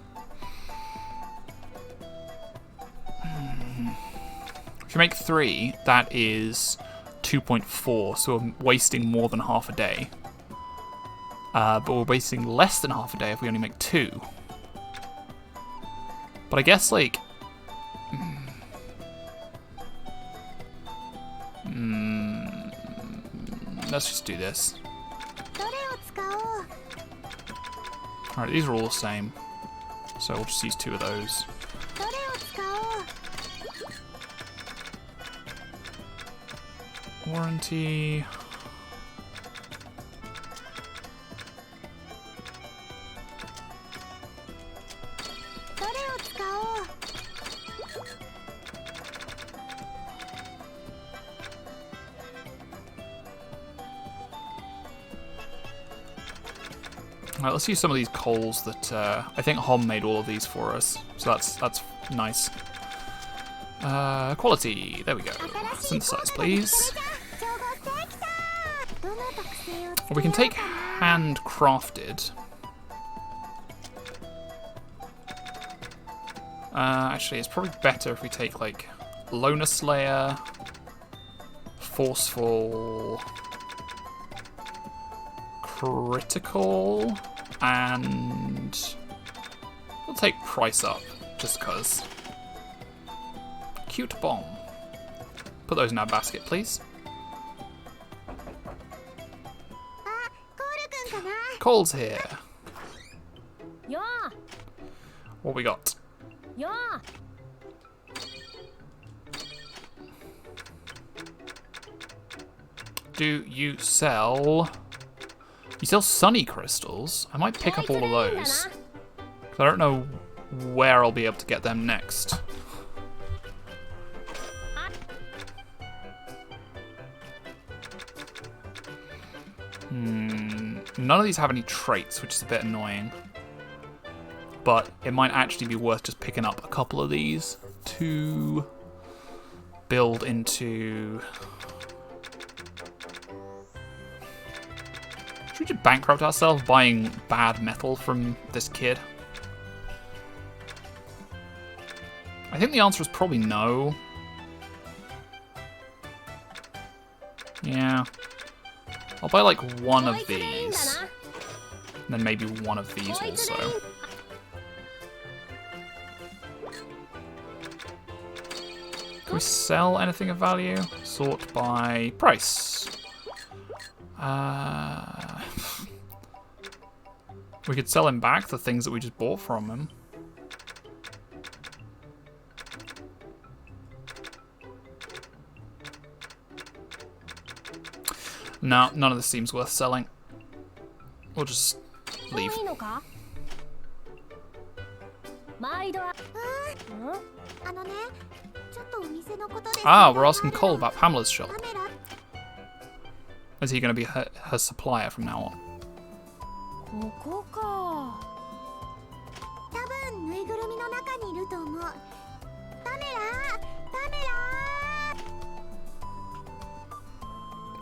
you make 3, that is 2.4, so we're wasting more than half a day. But we're wasting less than half a day if we only make 2. But I guess, like... let's just do this. Alright, these are all the same. So we'll just use 2 of those. Warranty... Alright, let's use some of these coals that I think Hom made all of these for us, so that's nice. Quality, there we go. Synthesize, please. Well, we can take handcrafted. Actually, it's probably better if we take like Loner Slayer, Forceful, Critical, and we'll take Price up, just cause. Cute bomb. Put those in our basket, please. Cole's here. What we got? Do you sell... You sell sunny crystals? I might pick up all of those. 'Cause I don't know where I'll be able to get them next. None of these have any traits, which is a bit annoying. But it might actually be worth just picking up a couple of these to build into... Should we just bankrupt ourselves buying bad metal from this kid? I think the answer is probably no. Yeah. I'll buy like one of these. And then maybe one of these also. Can we sell anything of value? Sort by price. We could sell him back the things that we just bought from him. No, none of this seems worth selling. We'll just leave. Ah, we're asking Cole about Pamela's shop. Is he going to be her supplier from now on?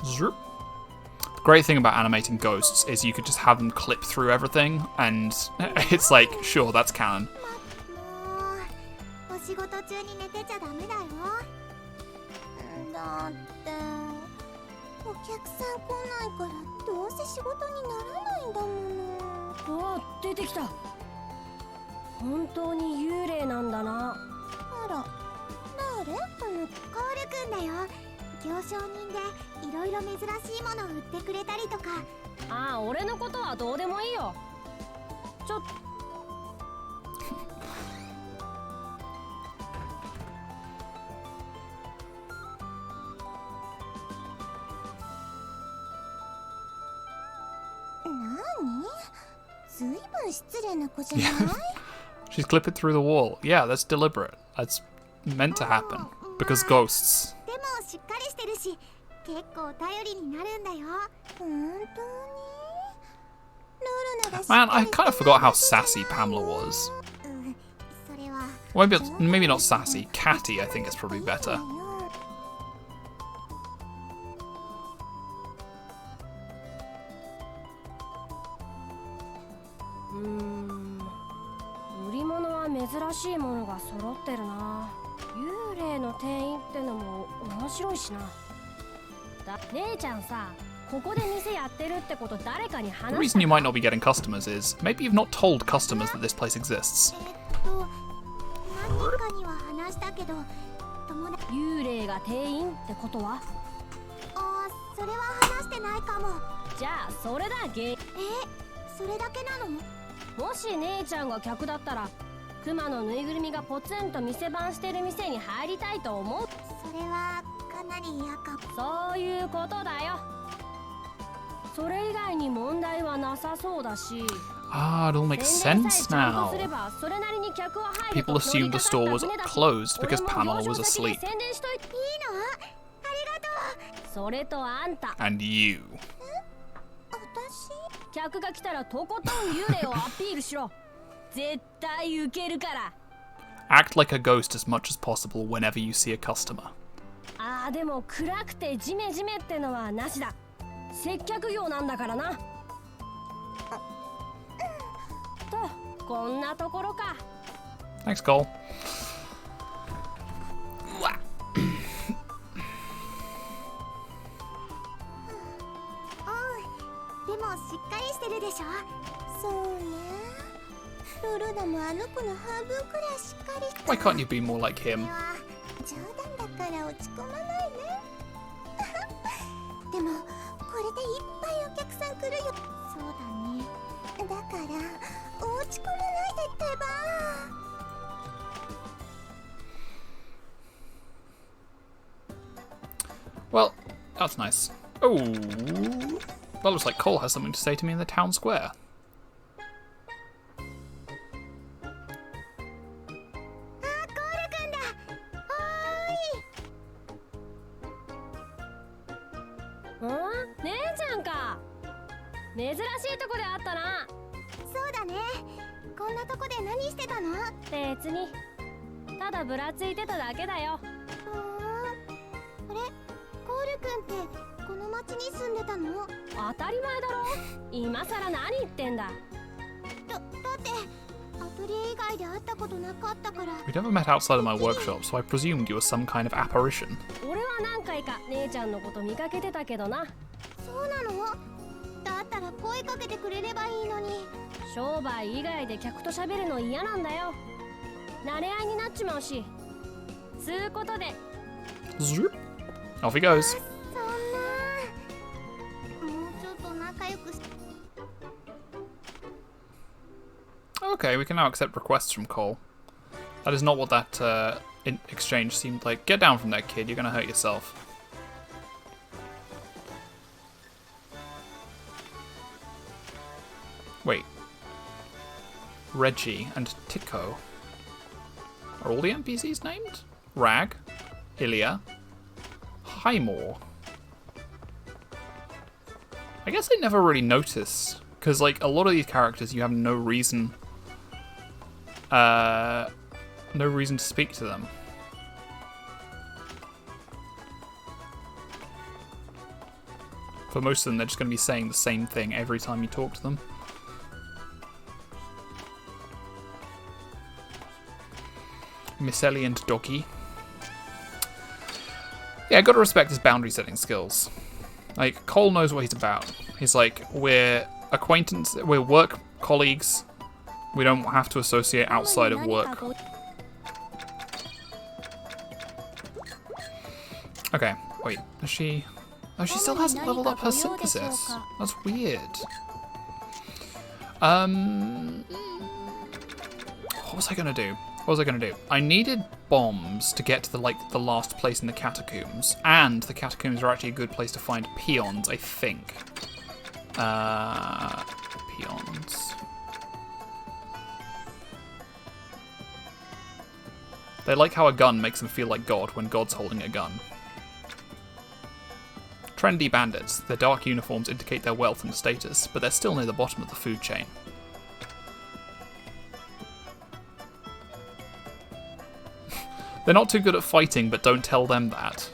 Zoop. The great thing about animating ghosts is you could just have them clip through everything, and it's like, sure, that's canon. Yeah. She's clipping through the wall. Yeah, that's deliberate. That's meant to happen. Because ghosts. Man, I kind of forgot how sassy Pamela was. Well, maybe not sassy. Catty, I think is probably better. The reason you might not be getting customers is maybe you've not told customers that this place exists. Ah, it all makes sense now. People assumed the store was closed because Pamela was asleep. And you. Act like a ghost as much as possible whenever you see a customer. Thanks, Cole. Why can't you be more like him? Well, that's nice. Oh, that looks like Cole has something to say to me in the town square. We never met outside of my workshop, so I presumed you were some kind of apparition. Zoop. Off he goes. Okay, we can now accept requests from Cole. That is not what that exchange seemed like. Get down from there, kid. You're going to hurt yourself. Wait. Reggie and Tico. Are all the NPCs named? Rag, Ilya, Highmore. I guess I never really notice, because like a lot of these characters, you have no reason to speak to them. For most of them, they're just going to be saying the same thing every time you talk to them. Miss Ellie and Doggy. Yeah, gotta respect his boundary setting skills. Like, Cole knows what he's about. He's like, we're acquaintance, we're work colleagues. We don't have to associate outside of work. Okay, wait, is she... Oh, she still hasn't leveled up her synthesis. That's weird. What was I gonna do? What was I gonna do? I needed bombs to get to the last place in the Catacombs, and the Catacombs are actually a good place to find peons, I think. Peons. They like how a gun makes them feel like God when God's holding a gun. Trendy Bandits. Their dark uniforms indicate their wealth and status, but they're still near the bottom of the food chain. They're not too good at fighting, but don't tell them that.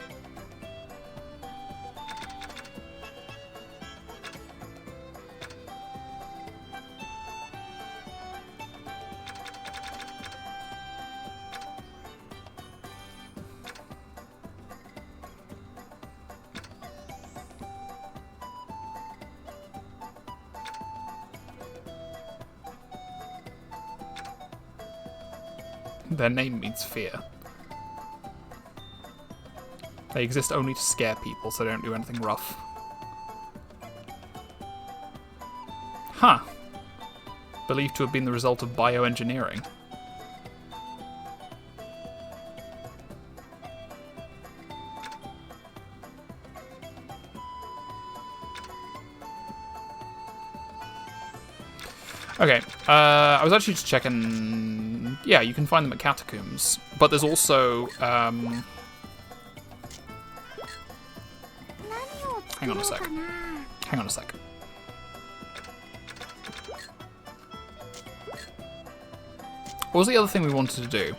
Their name means fear. They exist only to scare people, so they don't do anything rough. Huh. Believed to have been the result of bioengineering. Okay, I was actually just checking... Yeah, you can find them at Catacombs, but there's also... Hang on a sec. Hang on a sec. What was the other thing we wanted to do?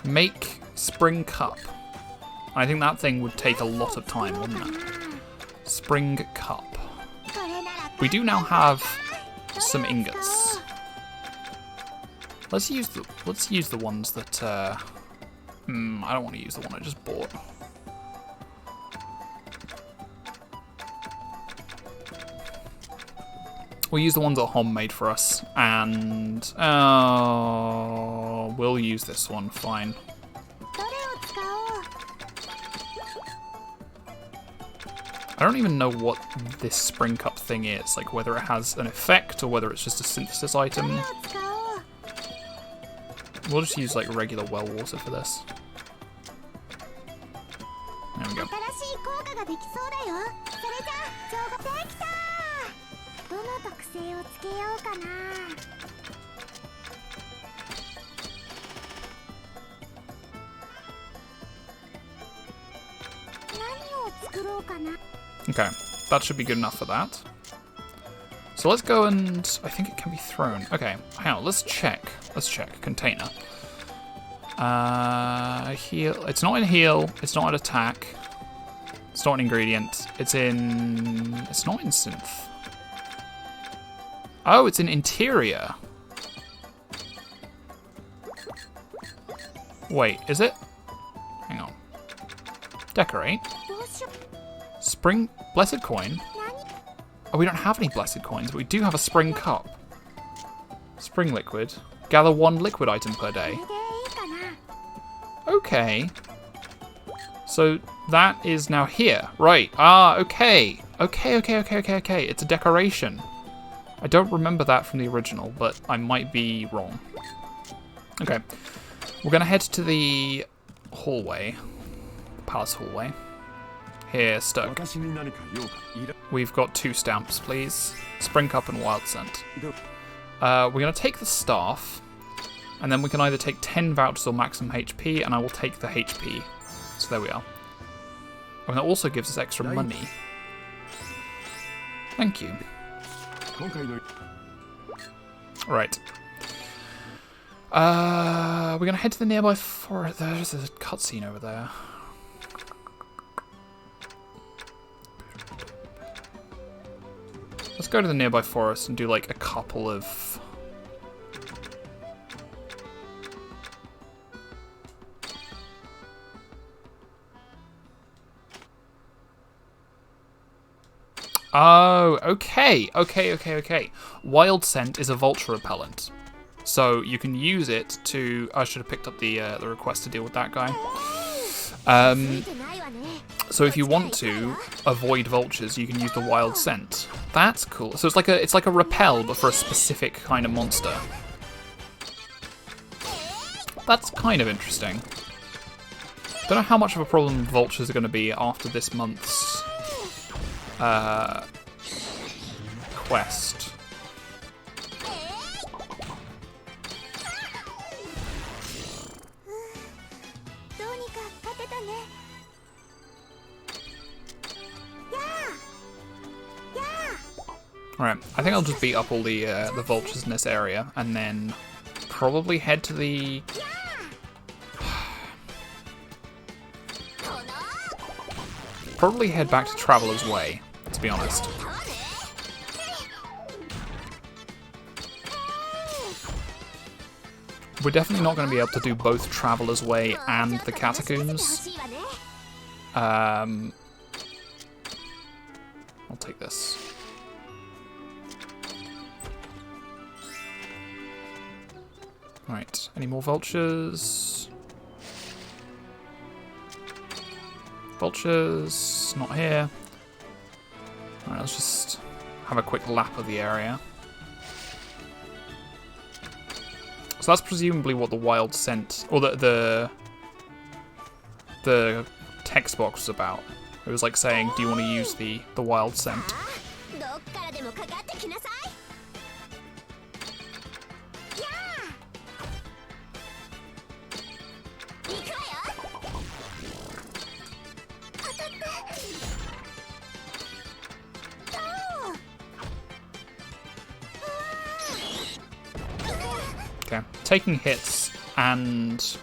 Make Spring Cup. I think that thing would take a lot of time, wouldn't it? Spring Cup. We do now have some ingots. Let's use the ones that I don't want to use the one I just bought. We'll use the ones that Hom made for us, and we'll use this one, fine. I don't even know what this Spring Cup thing is, like whether it has an effect or whether it's just a synthesis item. We'll just use like regular well water for this. There we go. Okay, that should be good enough for that. So let's go and... I think it can be thrown. Okay, hang on, let's check. Let's check. Container. Heal. It's not in heal. It's not in attack. It's not an ingredient. It's in... It's not in synth. Oh, it's in interior. Wait, is it? Hang on. Decorate. Spring... Blessed coin? Oh, we don't have any blessed coins, but we do have a spring cup. Spring liquid. Gather 1 liquid item per day. Okay. So that is now here. Right. Ah, okay. Okay. It's a decoration. I don't remember that from the original, but I might be wrong. Okay. We're going to head to the hallway. Palace hallway. Here, stuck. We've got 2 stamps, please. Spring Cup and Wild Scent. We're going to take the staff, and then we can either take 10 vouchers or maximum HP, and I will take the HP. So there we are. And that also gives us extra money. Thank you. Right. We're going to head to the nearby forest. There's a cutscene over there. Let's go to the nearby forest and do like a couple of... Oh, okay. Wild Scent is a vulture repellent. So you can use it to... I should have picked up the request to deal with that guy. So if you want to avoid vultures, you can use the Wild Scent. That's cool. So it's like a repel, but for a specific kind of monster. That's kind of interesting. Don't know how much of a problem vultures are going to be after this month's quest. Alright, I think I'll just beat up all the vultures in this area, and then probably head to the... probably head back to Traveler's Way, to be honest. We're definitely not going to be able to do both Traveler's Way and the Catacombs. I'll take this. Right, any more vultures? Vultures, not here. Alright, let's just have a quick lap of the area. So that's presumably what the Wild Scent, or the text box was about. It was like saying, do you want to use the Wild Scent? Okay, taking hits and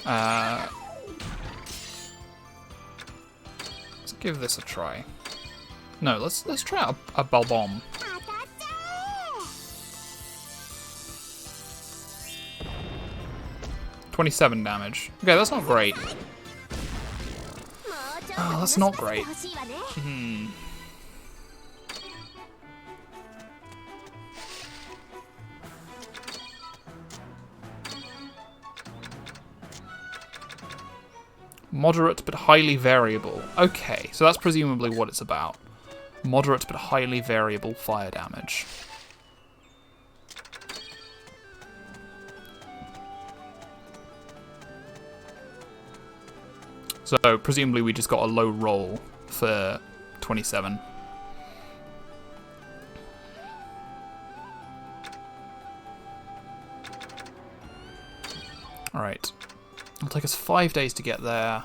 let's give this a try. No, let's try out a Balbomb. $27 damage. Okay, that's not great. Oh, that's not great. Moderate but highly variable. Okay, so that's presumably what it's about. Moderate but highly variable fire damage. So presumably we just got a low roll for 27. Alright. It'll take us 5 days to get there.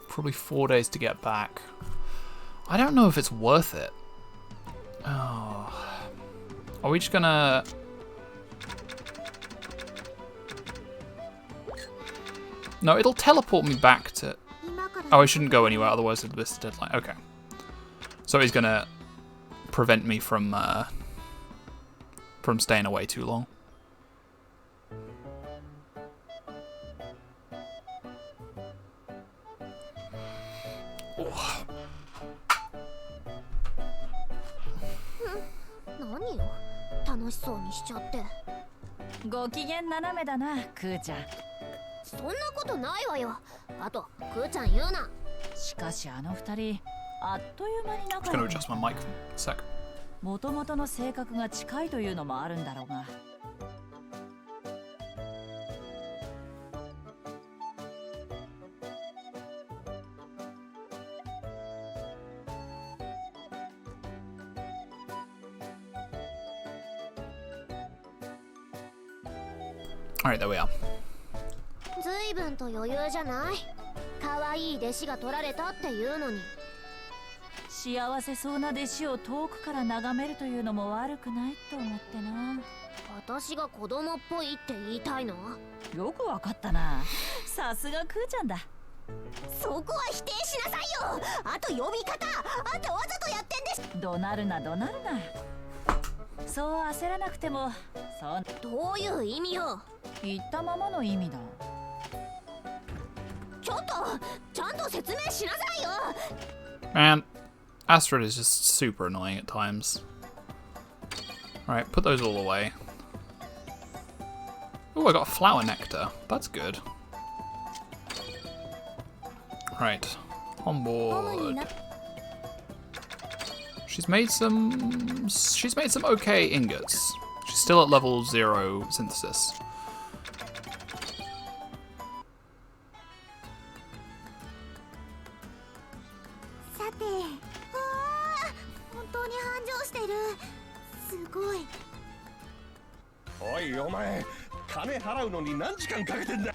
Probably 4 days to get back. I don't know if it's worth it. Oh. Are we just gonna... No, it'll teleport me back to... Oh, I shouldn't go anywhere, otherwise it'll miss the deadline. Okay. So he's gonna prevent me from staying away too long. Oh. 何よ、楽しそうにしちゃって。ご機嫌斜めだな、クーちゃん。そんなことないわよ。あと、クーちゃん言うな。しかしあの二人、あっという間に仲 Just gonna adjust my mic for a sec. もともとの性格が近いというのもあるんだろうが。Alright, there we are. 随分と余裕じゃない。可愛い弟子が取られたっていうのに。幸せそうな弟子を遠くから眺めるというのも悪くないと思ってな。私が子供っぽいって言いたいの？よくわかったな。さすがクーちゃんだ。そこは否定しなさいよ。あと呼び方、あんたわざとやってんでし。怒鳴るな怒鳴るな。そう焦らなくても、そうどういう意味よ。言ったままの意味だ。ちょっとちゃんと説明しなさいよ。 Man, Astrid is just super annoying at times. Alright, put those all away. Oh, I got flower nectar. That's good. Right, on board. She's made some okay ingots. She's still at level 0 synthesis. さて、本当に繁盛してる。すごい。おいお前、金払うのに何時間かけてんだ。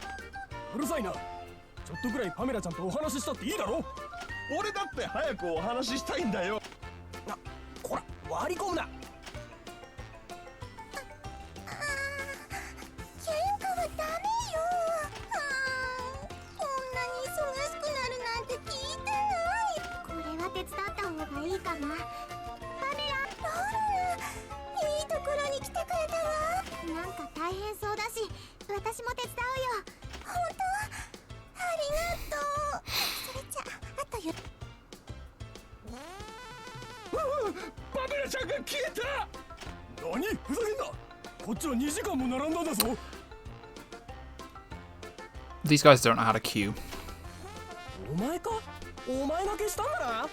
うるさいな。ちょっとぐらいパメラちゃんとお話ししたっていいだろ。俺だって早くお話ししたいんだよ。こら割り込むな。喧嘩はダメよ。こんなに忙しくなるなんて聞いてない。これは手伝った方がいいかな。パメラ、ローラ、いいところに来てくれたわ。なんか大変そうだし、私も手伝うよ。本当？ありがとう。それじゃあとよ。パメラちゃんが消えた。何ふざけんな。こっちは2時間も並んだんだぞ。 These guys don't know how to queue. お前か。お前が消したんだな。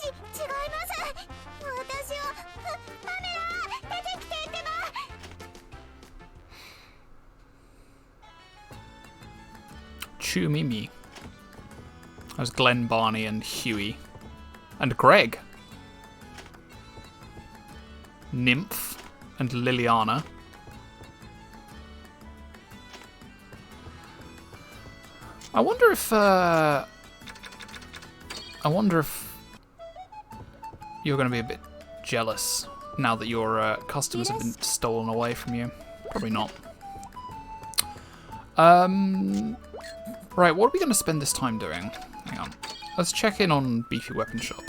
違います。私をパメラ出てきてってば。 Chew Mimi. There's Glenn, Barney, and Huey. And Greg. Nymph and Liliana. I wonder if you're going to be a bit jealous now that your customers have been stolen away from you. Probably not. Right, what are we going to spend this time doing? Hang on. Let's check in on Beefy Weapon Shop.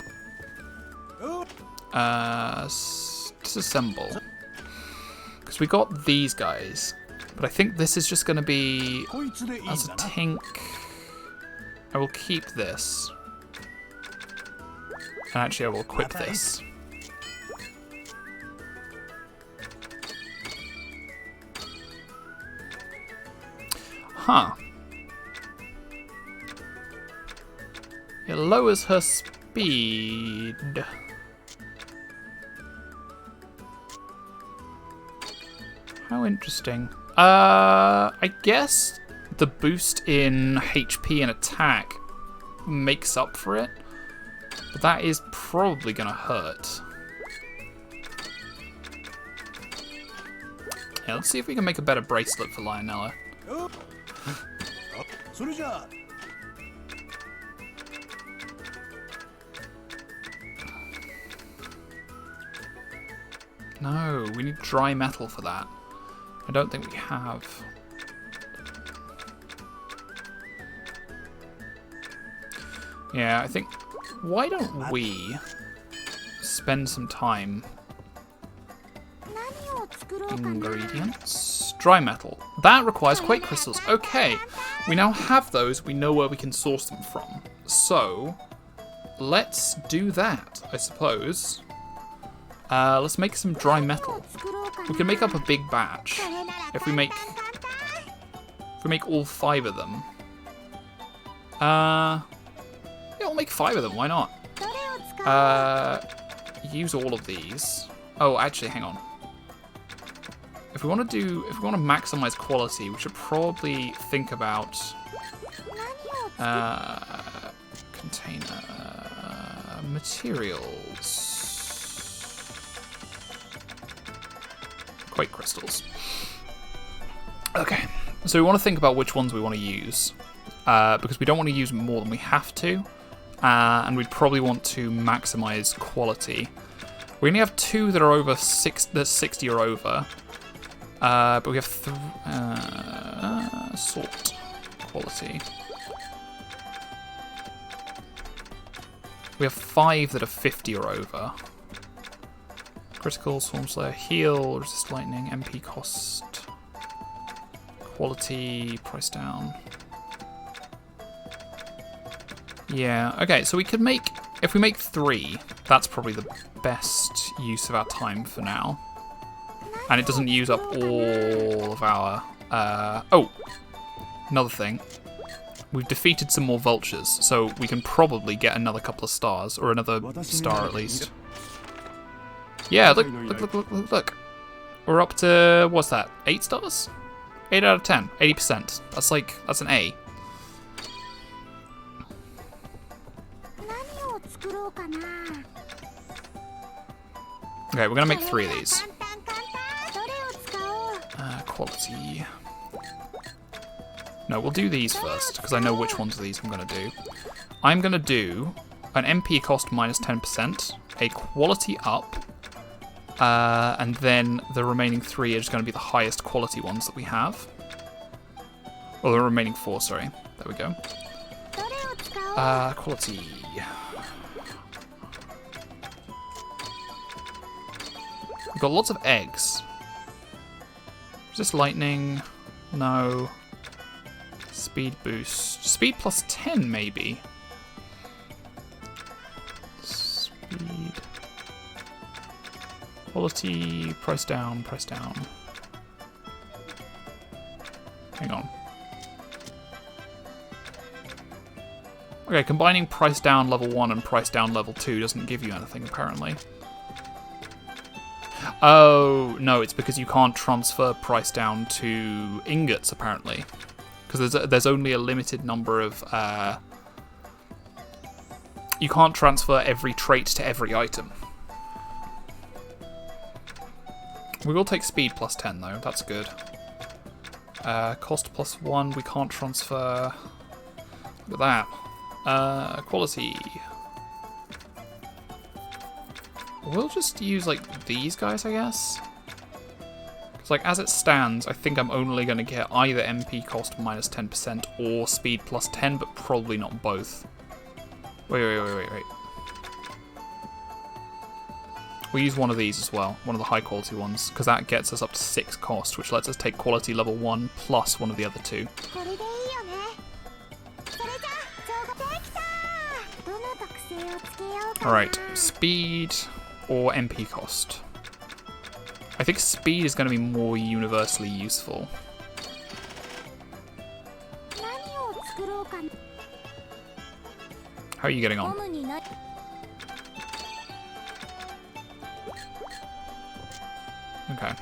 Disassemble. Because we got these guys. But I think this is just going to be as a tink. I will keep this. And actually I will equip this. Huh. It lowers her speed. How interesting. I guess the boost in HP and attack makes up for it, but that is probably gonna hurt. Yeah, let's see if we can make a better bracelet for Lionella. No, we need dry metal for that. I don't think we have. Yeah, I think... Why don't we spend some time... Ingredients. Dry metal. That requires quake crystals. Okay, we now have those. We know where we can source them from. So, let's do that, I suppose. Let's make some dry metal. We can make up a big batch if we make all 5 of them. Yeah, we'll make 5 of them. Why not? Use all of these. Oh, actually, hang on. If we want to maximize quality, we should probably think about container materials. Quake crystals. Okay, so we want to think about which ones we want to use, because we don't want to use more than we have to, and we'd probably want to maximize quality. We only have 2 that are over 60 or over, but we have sort quality. We have 5 that are 50 or over. Critical, Swarm Slayer, heal, resist lightning, MP cost, quality, price down. Yeah, okay, so we could make, if we make 3, that's probably the best use of our time for now. And it doesn't use up all of our, oh, another thing. We've defeated some more vultures, so we can probably get another couple of stars, or another star at least. Yeah, look. We're up to, what's that, 8 stars? 8 out of 10, 80%. That's like, that's an A. Okay, we're gonna make 3 of these. Quality. No, we'll do these first, because I know which ones of these I'm gonna do. I'm gonna do an MP cost minus 10%, a quality up, and then the remaining 3 are just gonna be the highest quality ones that we have. Or the remaining 4, sorry. There we go. Quality. We've got lots of eggs. Is this lightning? No. Speed boost. Speed plus 10, maybe. Speed. Quality. Price down, price down. Hang on. Okay, combining price down level 1 and price down level 2 doesn't give you anything, apparently. Oh, no, it's because you can't transfer price down to ingots, apparently. Because there's only a limited number of... you can't transfer every trait to every item. We will take speed plus 10, though. That's good. Cost plus 1, we can't transfer... Look at that. Quality... We'll just use, like, these guys, I guess. Because, like, as it stands, I think I'm only going to get either MP cost minus 10% or speed plus 10, but probably not both. Wait. We'll use one of these as well, one of the high-quality ones, because that gets us up to 6 cost, which lets us take quality level 1 plus one of the other 2. Alright, speed... or MP cost. I think speed is going to be more universally useful. How are you getting on? Okay.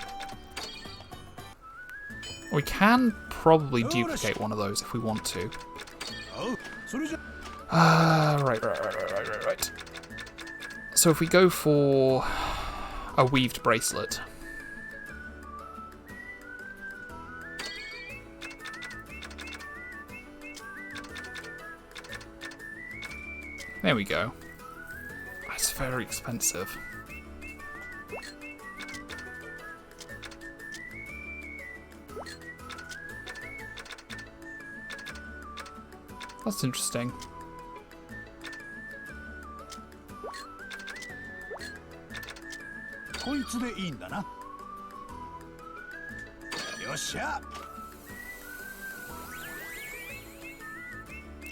We can probably duplicate one of those if we want to. Right. So if we go for a weaved bracelet. There we go. That's very expensive. That's interesting.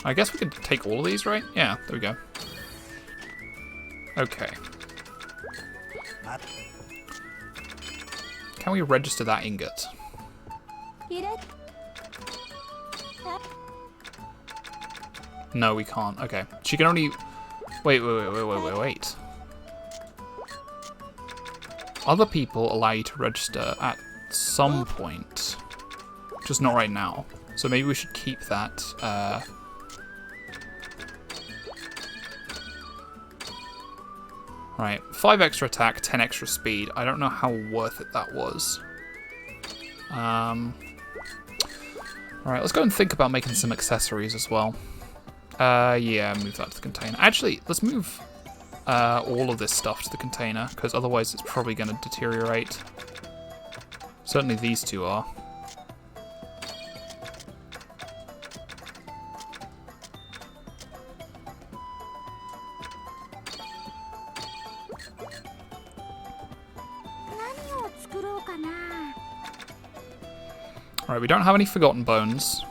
I guess we could take all of these, right? Yeah, there we go. Okay. Can we register that ingot? No, we can't. Okay. She can only... Wait. Other people allow you to register at some point. Just not right now. So maybe we should keep that. Right. 5 extra attack, 10 extra speed. I don't know how worth it that was. Alright, let's go and think about making some accessories as well. Yeah, move that to the container. Actually, let's move all of this stuff to the container, because otherwise it's probably going to deteriorate. Certainly these two are. Alright, we don't have any Forgotten Bones.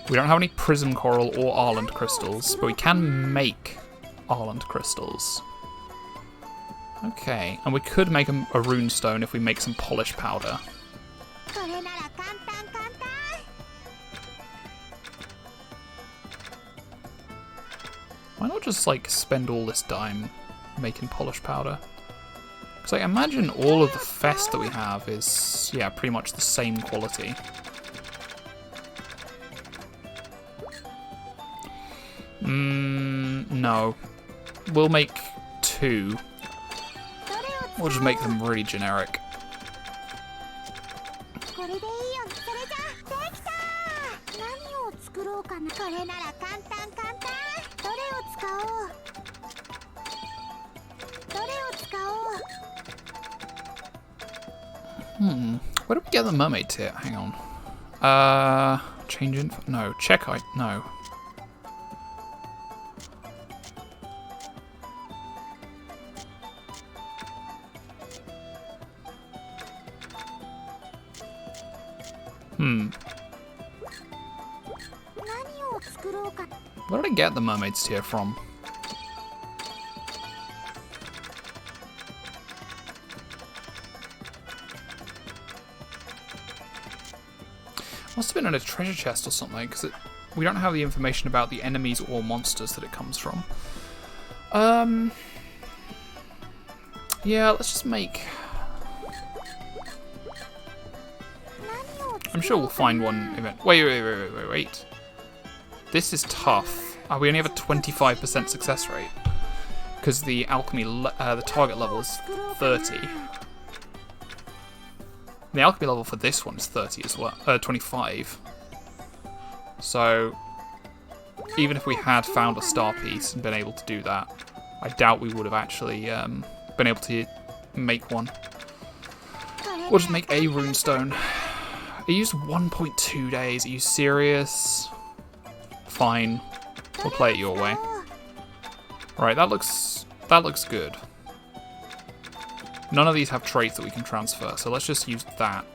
We don't have any Prism Coral or Arland Crystals, but we can make Arland Crystals. Okay, and we could make a rune stone if we make some polish powder. Why not just, like, spend all this time making polish powder? Because, like, imagine all of the fest that we have is, yeah, pretty much the same quality. No. We'll make 2. We'll just make them really generic. Where did we get the mermaid tit? Hang on. Change info? No. Check I... No. Where did I get the mermaid's tear from? Must have been in a treasure chest or something, because we don't have the information about the enemies or monsters that it comes from. Yeah, let's just make... I'm sure we'll find one event. Wait. This is tough. We only have a 25% success rate. Because the alchemy, the target level is 30. The alchemy level for this one is 30 as well. 25. So, even if we had found a star piece and been able to do that, I doubt we would have actually been able to make one. We'll just make a runestone. It used 1.2 days. Are you serious? Fine. We'll play it your way. Right, that looks good. None of these have traits that we can transfer, so let's just use that.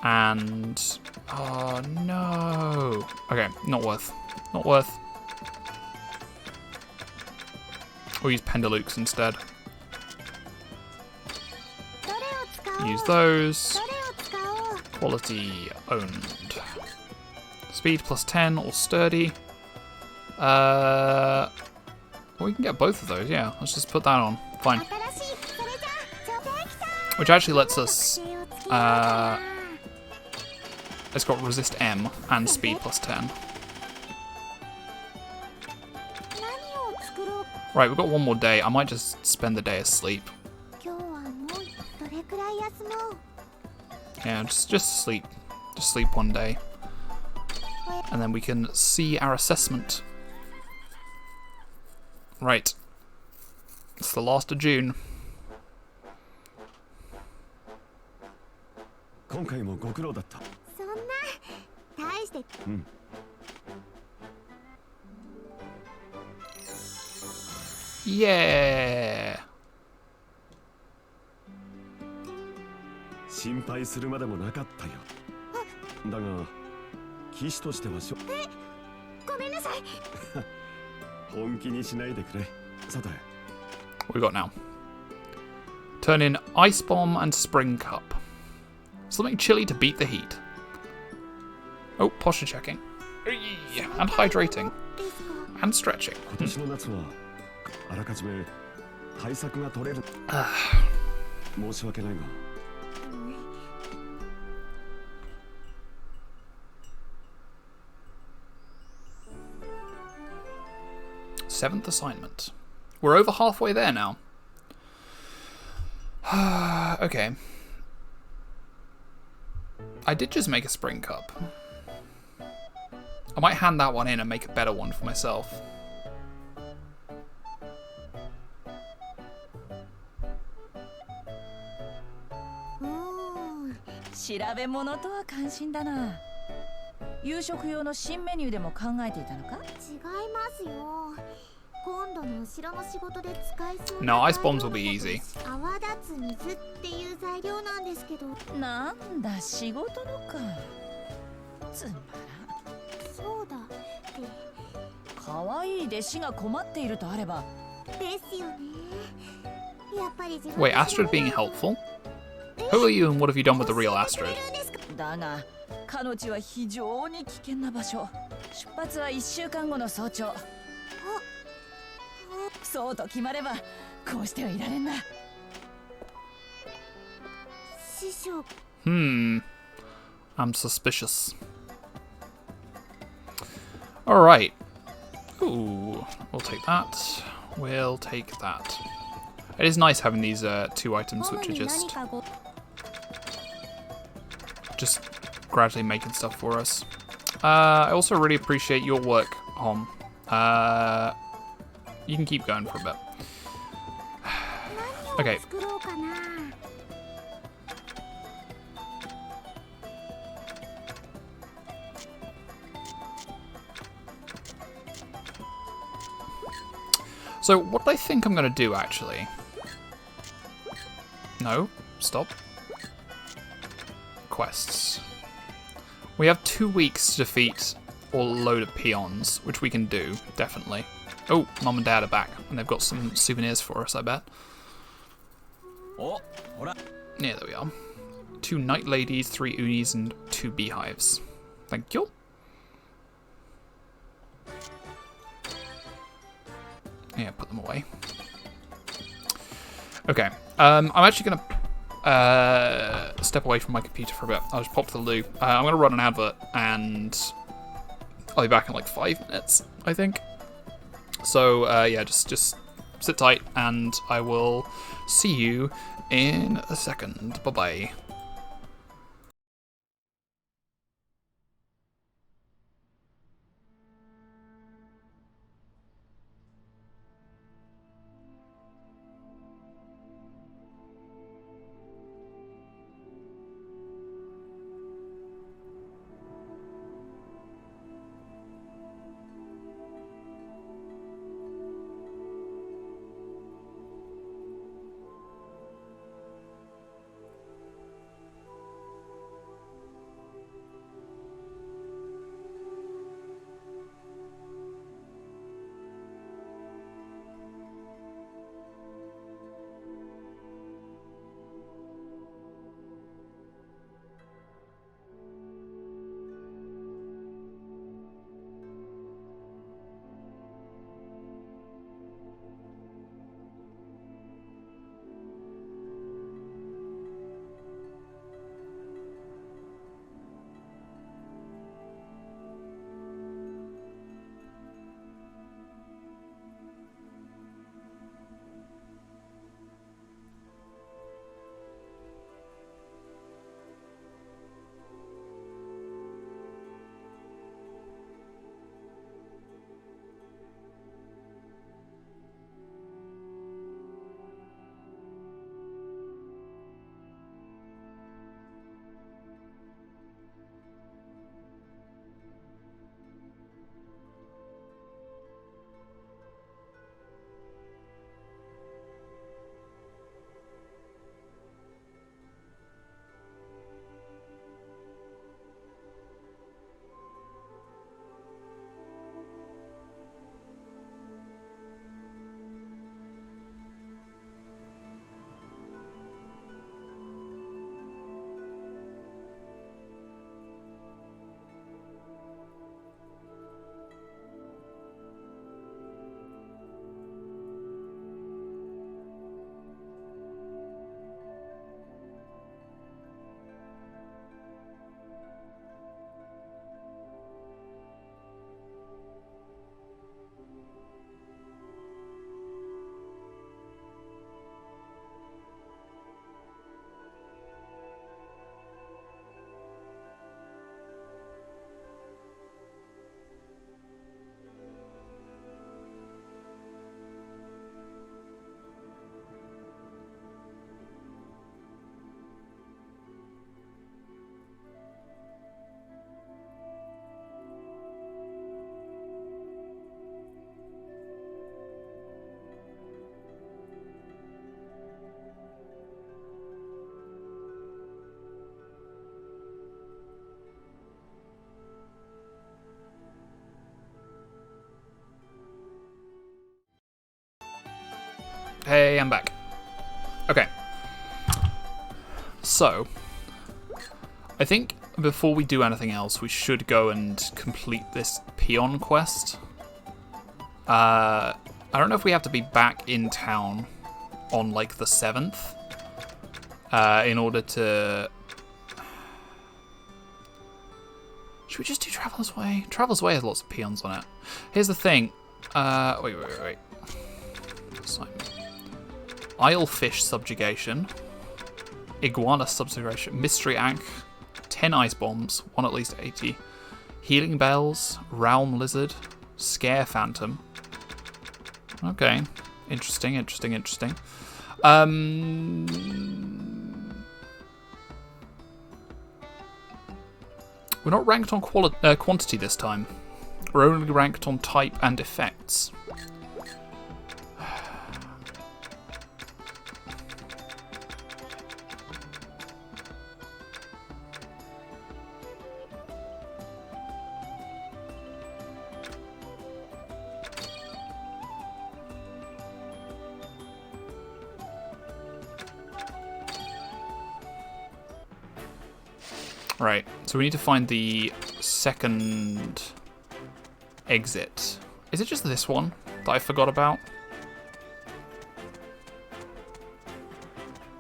And... oh, no. Okay, not worth. Not worth. We'll use Pendalukes instead. Use those. Quality owned. Speed plus 10 or sturdy. Well, we can get both of those, yeah. Let's just put that on. Fine. Which actually lets us... it's got resist M and speed plus 10. Right, we've got one more day. I might just spend the day asleep. Yeah, just sleep. Just sleep one day. And then we can see our assessment. Right. It's the last of June. Yeah. 心配するまでもなかったよ。だが、騎士としてはごめんなさい。本気にしないでくれ。さて。 What we got now? Turn in Ice Bomb and Spring Cup. Something chilly to beat the heat. Oh, posture checking. And hydrating. And stretching. 今年の夏はあらかじめ対策が取れる。申し訳ないが。 7th assignment. We're over halfway there now. Okay. I did just make a spring cup. I might hand that one in and make a better one for myself. 調べ物とは関心だな。夕食用の新メニューでも考えていたのか？違いますよ。今度のお城の仕事で使いそう No, な ice bombs will be easy. 泡立つ水っていう材料なんですけど。なんだ、仕事のか。つまらん。そうだ。可愛い弟子が困っているとあれば。ですよね。やっぱり自分 Wait, Astrid being helpful? Who are you and what have you done with the real Astrid? だが、彼女は非常に危険な場所。出発は1週間後の早朝。そうと決まれば、こうしてはいられんな。師匠。I'm suspicious. Alright. Ooh, we'll take that. We'll take that. It is nice having these two items which are just gradually making stuff for us. I also really appreciate your work, Hom. You can keep going for a bit. Okay. So, what I think I'm going to do, actually... No, stop. Quests. We have 2 weeks to defeat or load of peons, which we can do, definitely. Oh, Mum and Dad are back, and they've got some souvenirs for us, I bet. Yeah, there we are. 2 night ladies, 3 unis, and 2 beehives. Thank you. Yeah, put them away. Okay, I'm actually going to step away from my computer for a bit. I'll just pop to the loo. I'm going to run an advert, and I'll be back in like 5 minutes, I think. So, yeah, just sit tight, and I will see you in a second. Bye-bye. Hey, I'm back. Okay. So, I think before we do anything else, we should go and complete this peon quest. I don't know if we have to be back in town on like the 7th in order to... Should we just do Traveler's Way? Traveler's Way has lots of peons on it. Here's the thing. Wait. Assignment. Islefish subjugation. Iguana subjugation. Mystery Ankh. 10 ice bombs. 1 at least 80. Healing bells. Realm lizard. Scare phantom. Okay. Interesting. We're not ranked on quantity this time. We're only ranked on type and effects. Right, so we need to find the second exit. Is it just this one that I forgot about?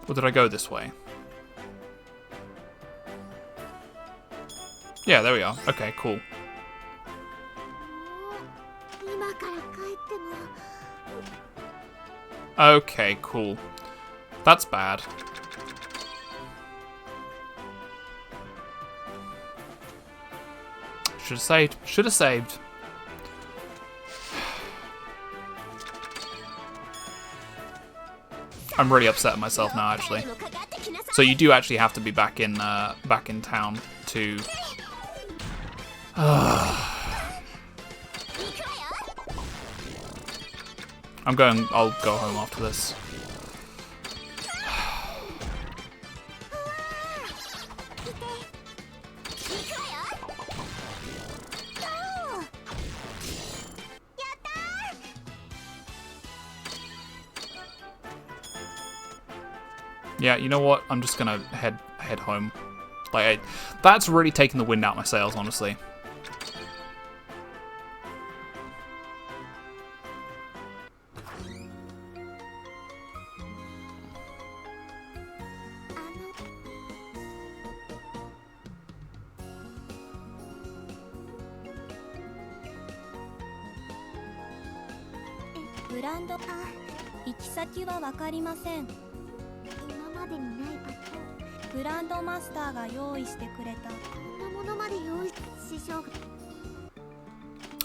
Or did I go this way? Yeah, there we are. Okay, cool. Okay, cool. That's bad. Should have saved. I'm really upset at myself now, actually. So you do actually have to be back in town to. I'll go home after this. Yeah, you know what? I'm just gonna head home. Like, that's really taking the wind out of my sails, honestly.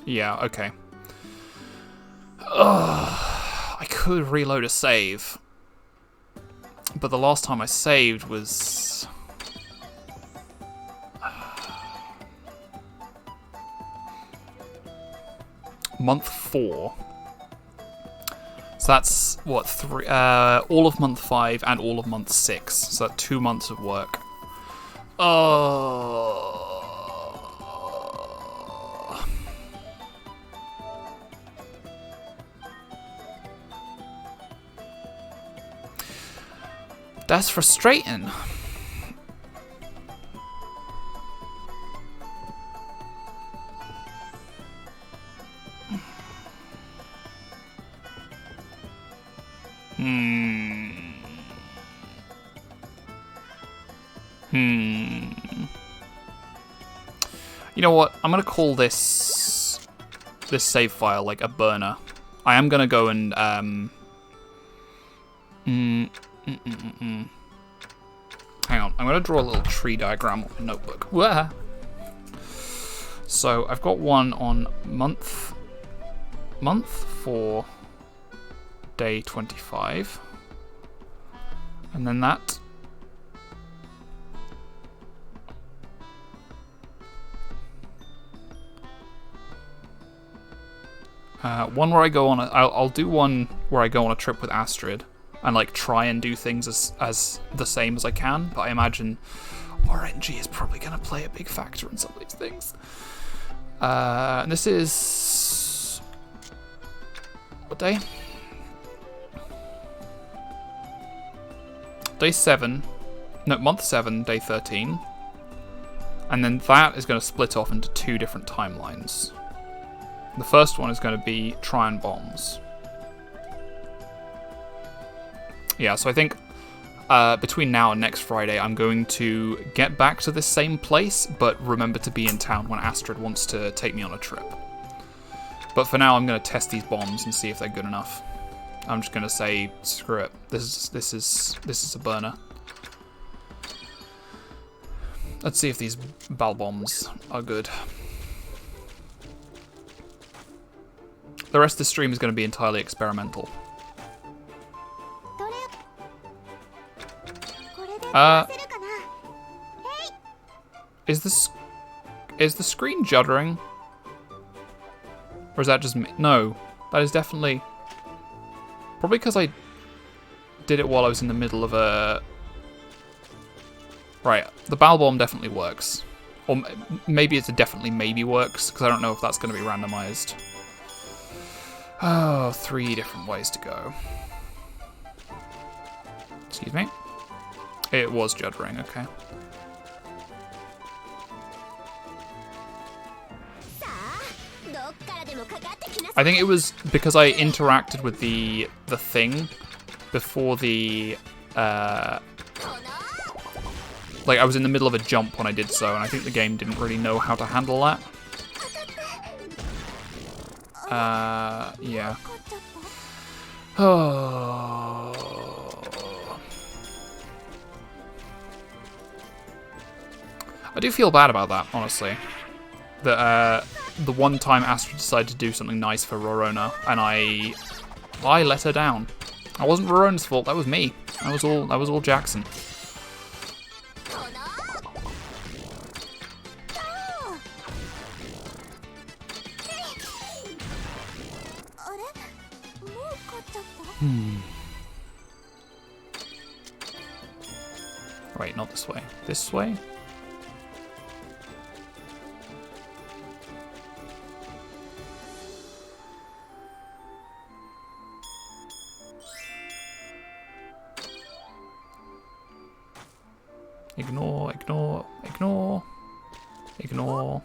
Yeah, okay. I could reload a save. But the last time I saved was... month 4. So that's, what, 3... all of month 5 and all of month 6. So that's 2 months of work. That's frustrating. You know what? I'm gonna call this save file like a burner. I am gonna go and hang on, I'm gonna draw a little tree diagram on my notebook. Wah! So I've got one on month 4, day 25, and then that. One where I go on I'll do one where I go on a trip with Astrid and like try and do things as the same as I can, but I imagine RNG is probably going to play a big factor in some of these things. And this is... what day? day 7, no, month 7, day 13. And then that is going to split off into 2 different timelines. The first one is going to be Tryon Bombs. Yeah, so I think between now and next Friday, I'm going to get back to this same place, but remember to be in town when Astrid wants to take me on a trip. But for now, I'm going to test these bombs and see if they're good enough. I'm just going to say, screw it. This is a burner. Let's see if these bal bombs are good. The rest of the stream is going to be entirely experimental. Is the screen juddering? Or is that just me? No, that is definitely... Probably because I did it while I was in the middle of a... Right, the bal bomb definitely works. Or maybe it's a definitely maybe works, because I don't know if that's going to be randomized. Oh, 3 different ways to go. Excuse me. It was juddering, okay. I think it was because I interacted with the thing before the... like, I was in the middle of a jump when I did so, and I think the game didn't really know how to handle that. Yeah. Oh. I do feel bad about that, honestly. That, the one time Astrid decided to do something nice for Rorona, and I let her down. That wasn't Rorona's fault, that was me. That was all Jackson. Wait, not this way. This way? Ignore, ignore, ignore, ignore.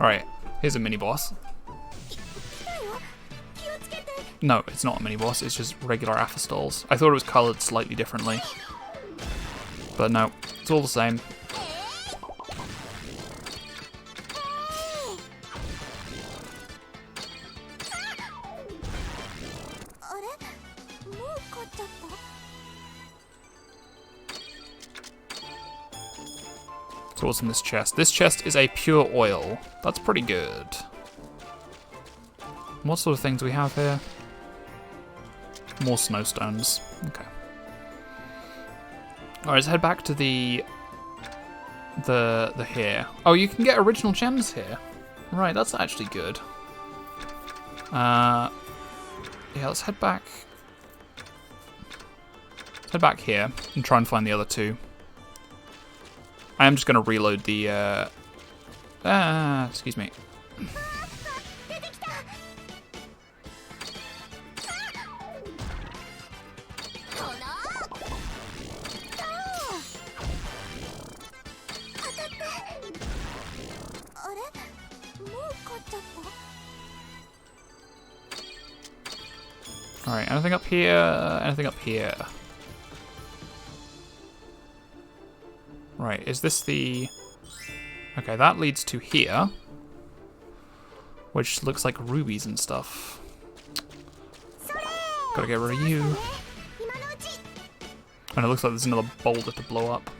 Alright, here's a mini-boss. No, it's not a mini-boss, it's just regular Aphostols. I thought it was coloured slightly differently. But no, it's all the same. So what's in this chest? This chest is a pure oil. That's pretty good. What sort of things do we have here? More snowstones. Okay. Alright, let's head back to the here. Oh, you can get original gems here. Right, that's actually good. Yeah, let's head back. Let's head back here and try and find the other 2. I am just going to reload the, excuse me. Alright, anything up here? Anything up here? Right, is this the... Okay, that leads to here. Which looks like rubies and stuff. Gotta get rid of you. And it looks like there's another boulder to blow up.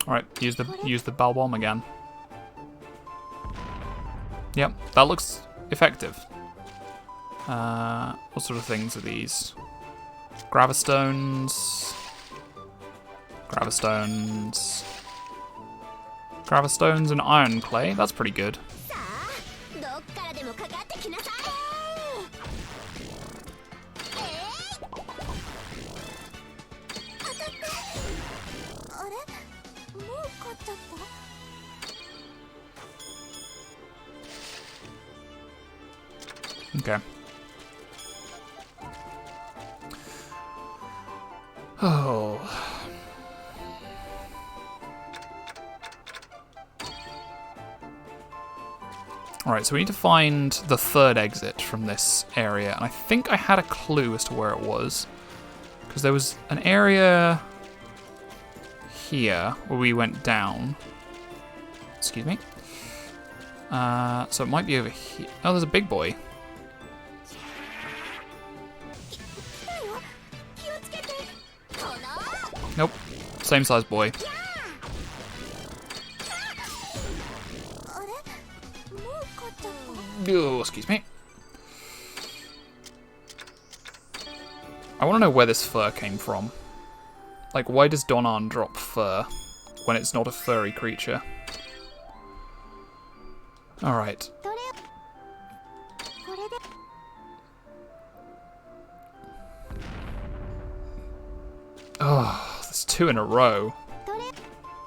Alright, use the bal bomb again. Yep, that looks effective. What sort of things are these? Gravistones. Gravistones. Gravestones and iron clay. That's pretty good. さあどっからでもかかってきなさい。当たった。あれもう勝っちゃった。 Okay. Oh. Alright, so we need to find the third exit from this area, and I think I had a clue as to where it was. Because there was an area here where we went down. Excuse me. So it might be over here. Oh, there's a big boy. Nope. Same size boy. Oh, excuse me. I want to know where this fur came from. Like, why does Donan drop fur when it's not a furry creature? Alright. Oh, there's 2 in a row.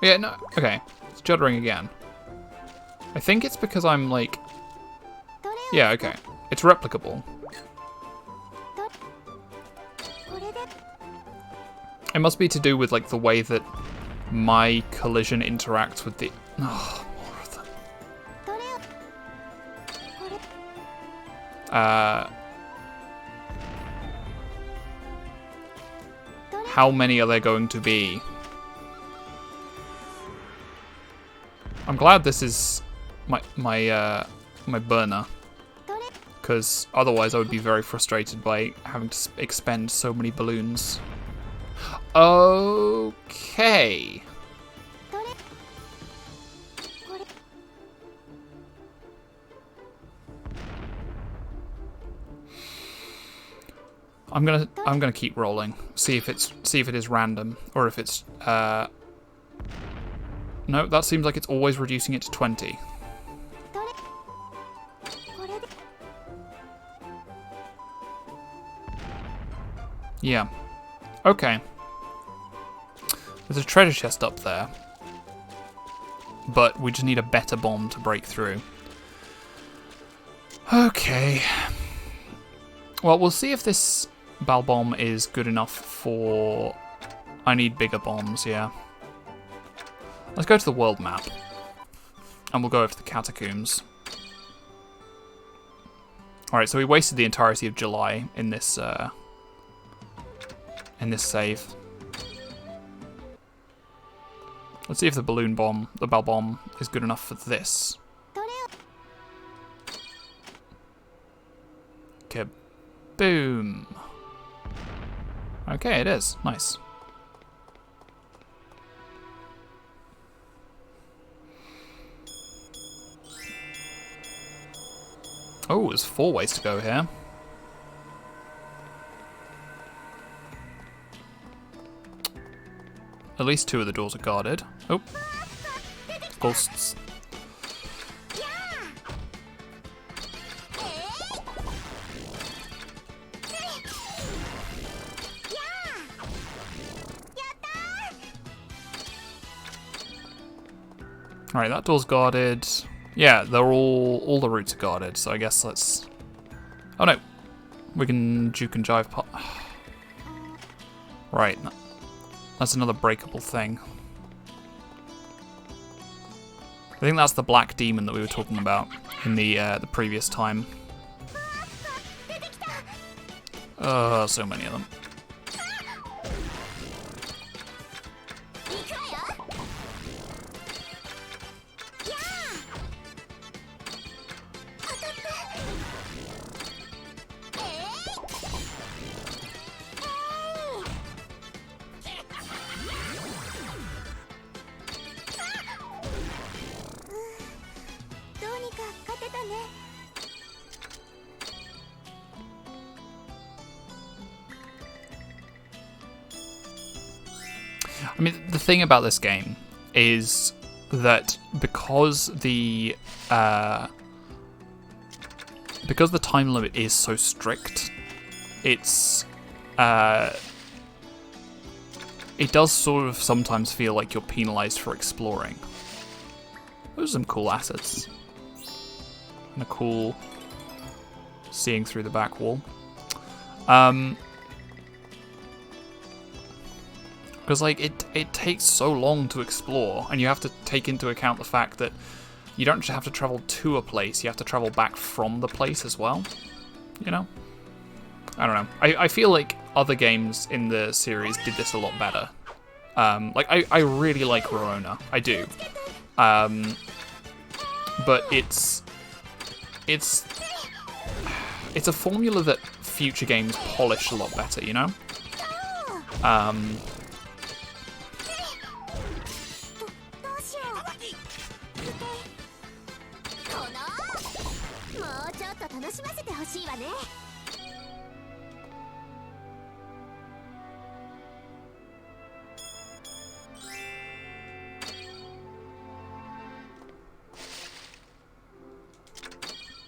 Yeah, no, okay. It's juddering again. I think it's because I'm like... Yeah, okay. It's replicable. It must be to do with like the way that my collision interacts with the... Oh, more of them. How many are there going to be? I'm glad this is my burner, because otherwise I would be very frustrated by having to expend so many balloons. Okay. I'm gonna keep rolling. See if it is random or if it's no, that seems like it's always reducing it to 20. Yeah. Okay. There's a treasure chest up there. But we just need a better bomb to break through. Okay. Well, we'll see if this bal bomb is good enough for... I need bigger bombs, yeah. Let's go to the world map. And we'll go over to the Catacombs. Alright, so we wasted the entirety of July in this save. Let's see if the balloon bomb, the bal bomb, is good enough for this. Kaboom. Okay, it is. Nice. Oh, there's 4 ways to go here. At least 2 of the doors are guarded. Oh. Ghosts. Alright, that door's guarded. Yeah, they're all the routes are guarded, so I guess let's... Oh no. We can juke and jive pot. Right. That's another breakable thing. I think that's the black demon that we were talking about in the previous time. So many of them. I mean, the thing about this game is that because the time limit is so strict, it does sort of sometimes feel like you're penalized for exploring. Those are some cool assets. And a cool seeing through the back wall. Because like it takes so long to explore, and you have to take into account the fact that you don't just have to travel to a place, you have to travel back from the place as well. You know? I don't know. I feel like other games in the series did this a lot better. Like I really like Rorona. I do. But it's a formula that future games polish a lot better, you know?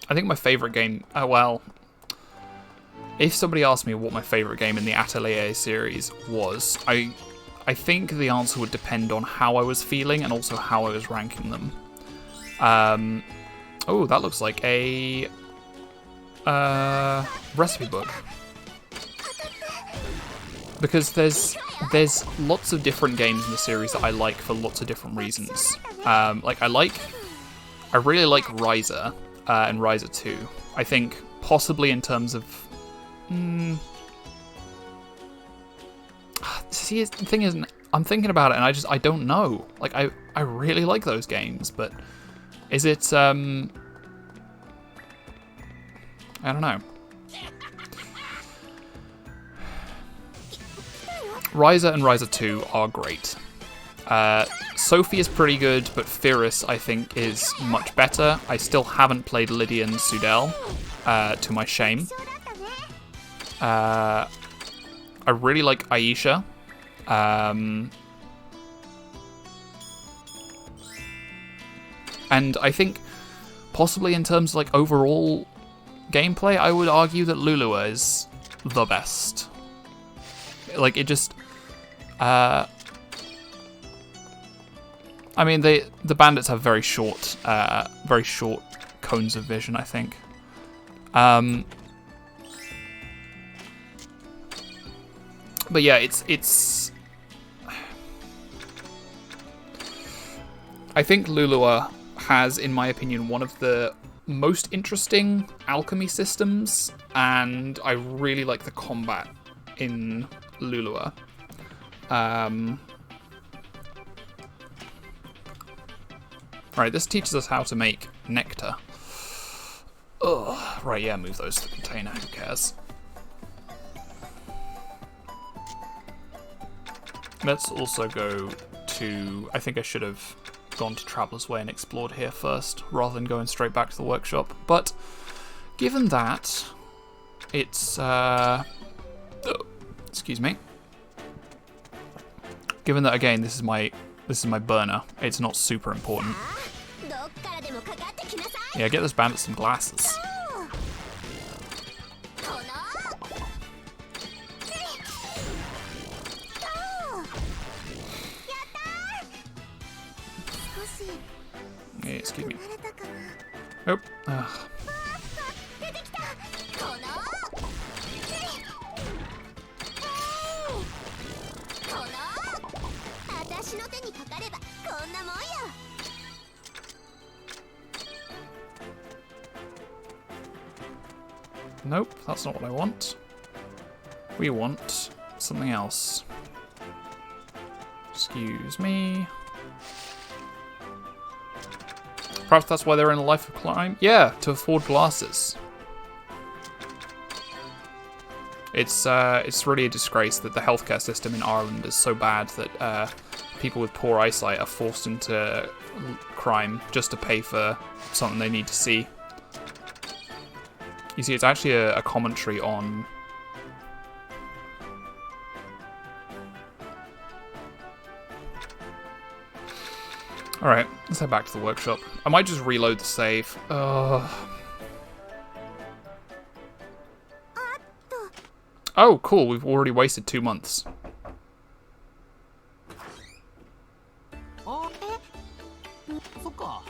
I think my favorite game, well, if somebody asked me what my favorite game in the Atelier series was, I think the answer would depend on how I was feeling and also how I was ranking them. Oh, that looks like a recipe book. Because there's lots of different games in the series that I like for lots of different reasons. Like I really like Ryza. And Ryza 2. I think possibly in terms of... See, the thing is, I'm thinking about it and I don't know. Like, I really like those games, but is it... I don't know. Ryza and Ryza 2 are great. Sophie is pretty good, but Pyrrhus, I think, is much better. I still haven't played Lydian Sudel, to my shame. I really like Aisha. And I think, possibly in terms of, like, overall gameplay, I would argue that Lulua is the best. Like, it just... I mean, the bandits have very short cones of vision, I think. But yeah, it's. I think Lulua has, in my opinion, one of the most interesting alchemy systems, and I really like the combat in Lulua. Right, this teaches us how to make nectar. Ugh. Right, yeah, move those to the container, who cares? Let's also go to... I think I should have gone to Traveller's Way and explored here first, rather than going straight back to the workshop. But, given that, it's... excuse me. Given that, again, this is my burner, it's not super important. Yeah, get this bandit some glasses. Yeah, excuse me. Oh. Ugh. Nope, that's not what I want. We want something else. Excuse me. Perhaps that's why they're in a life of crime? Yeah, to afford glasses. It's really a disgrace that the healthcare system in Arland is so bad that people with poor eyesight are forced into crime just to pay for something they need to see. You see, it's actually a commentary on... Alright, let's head back to the workshop. I might just reload the save. Oh, cool. We've already wasted 2 months. そっか。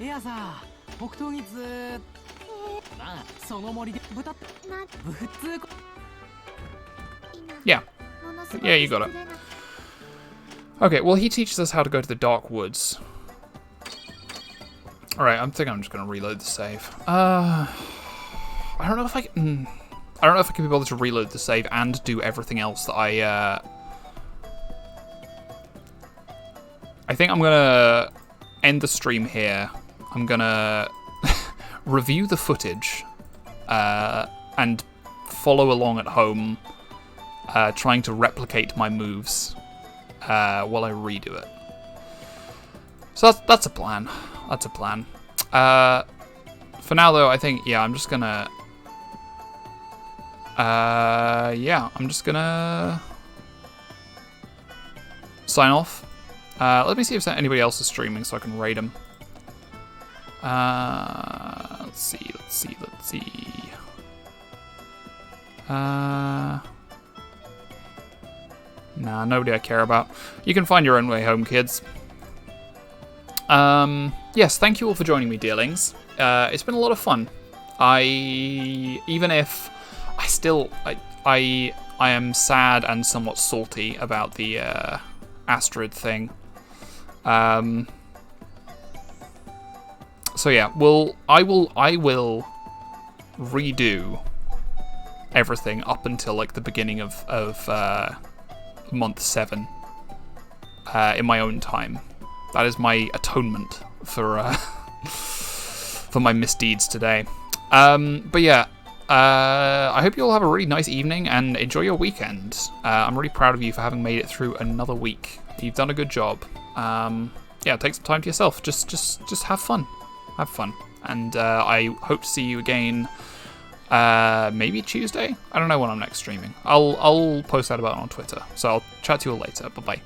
いやさ、北東にずーっと。まあ、その森で豚。普通。Yeah. Yeah, you got it. Okay, well, he teaches us how to go to the Dark Woods. Alright, I'm thinking I'm just going to reload the save. I don't know if I can... I don't know if I can be bothered to reload the save and do everything else that I think I'm going to end the stream here. I'm going to review the footage and follow along at home, trying to replicate my moves while I redo it. So that's a plan. That's a plan. For now, though, I think, yeah, I'm just gonna... yeah, I'm just gonna... sign off. Let me see if anybody else is streaming so I can raid them. Let's see. Nah, nobody I care about. You can find your own way home, kids. Yes, thank you all for joining me, dearlings. It's been a lot of fun. Even if I am sad and somewhat salty about the Astrid thing. So yeah, I will redo everything up until like the beginning of month 7 in my own time. That is my atonement for for my misdeeds today. But yeah, I hope you all have a really nice evening and enjoy your weekend. I'm really proud of you for having made it through another week. You've done a good job. Yeah, take some time to yourself. Just have fun. Have fun. And I hope to see you again. Maybe Tuesday? I don't know when I'm next streaming. I'll post that about it on Twitter. So I'll chat to you all later. Bye-bye.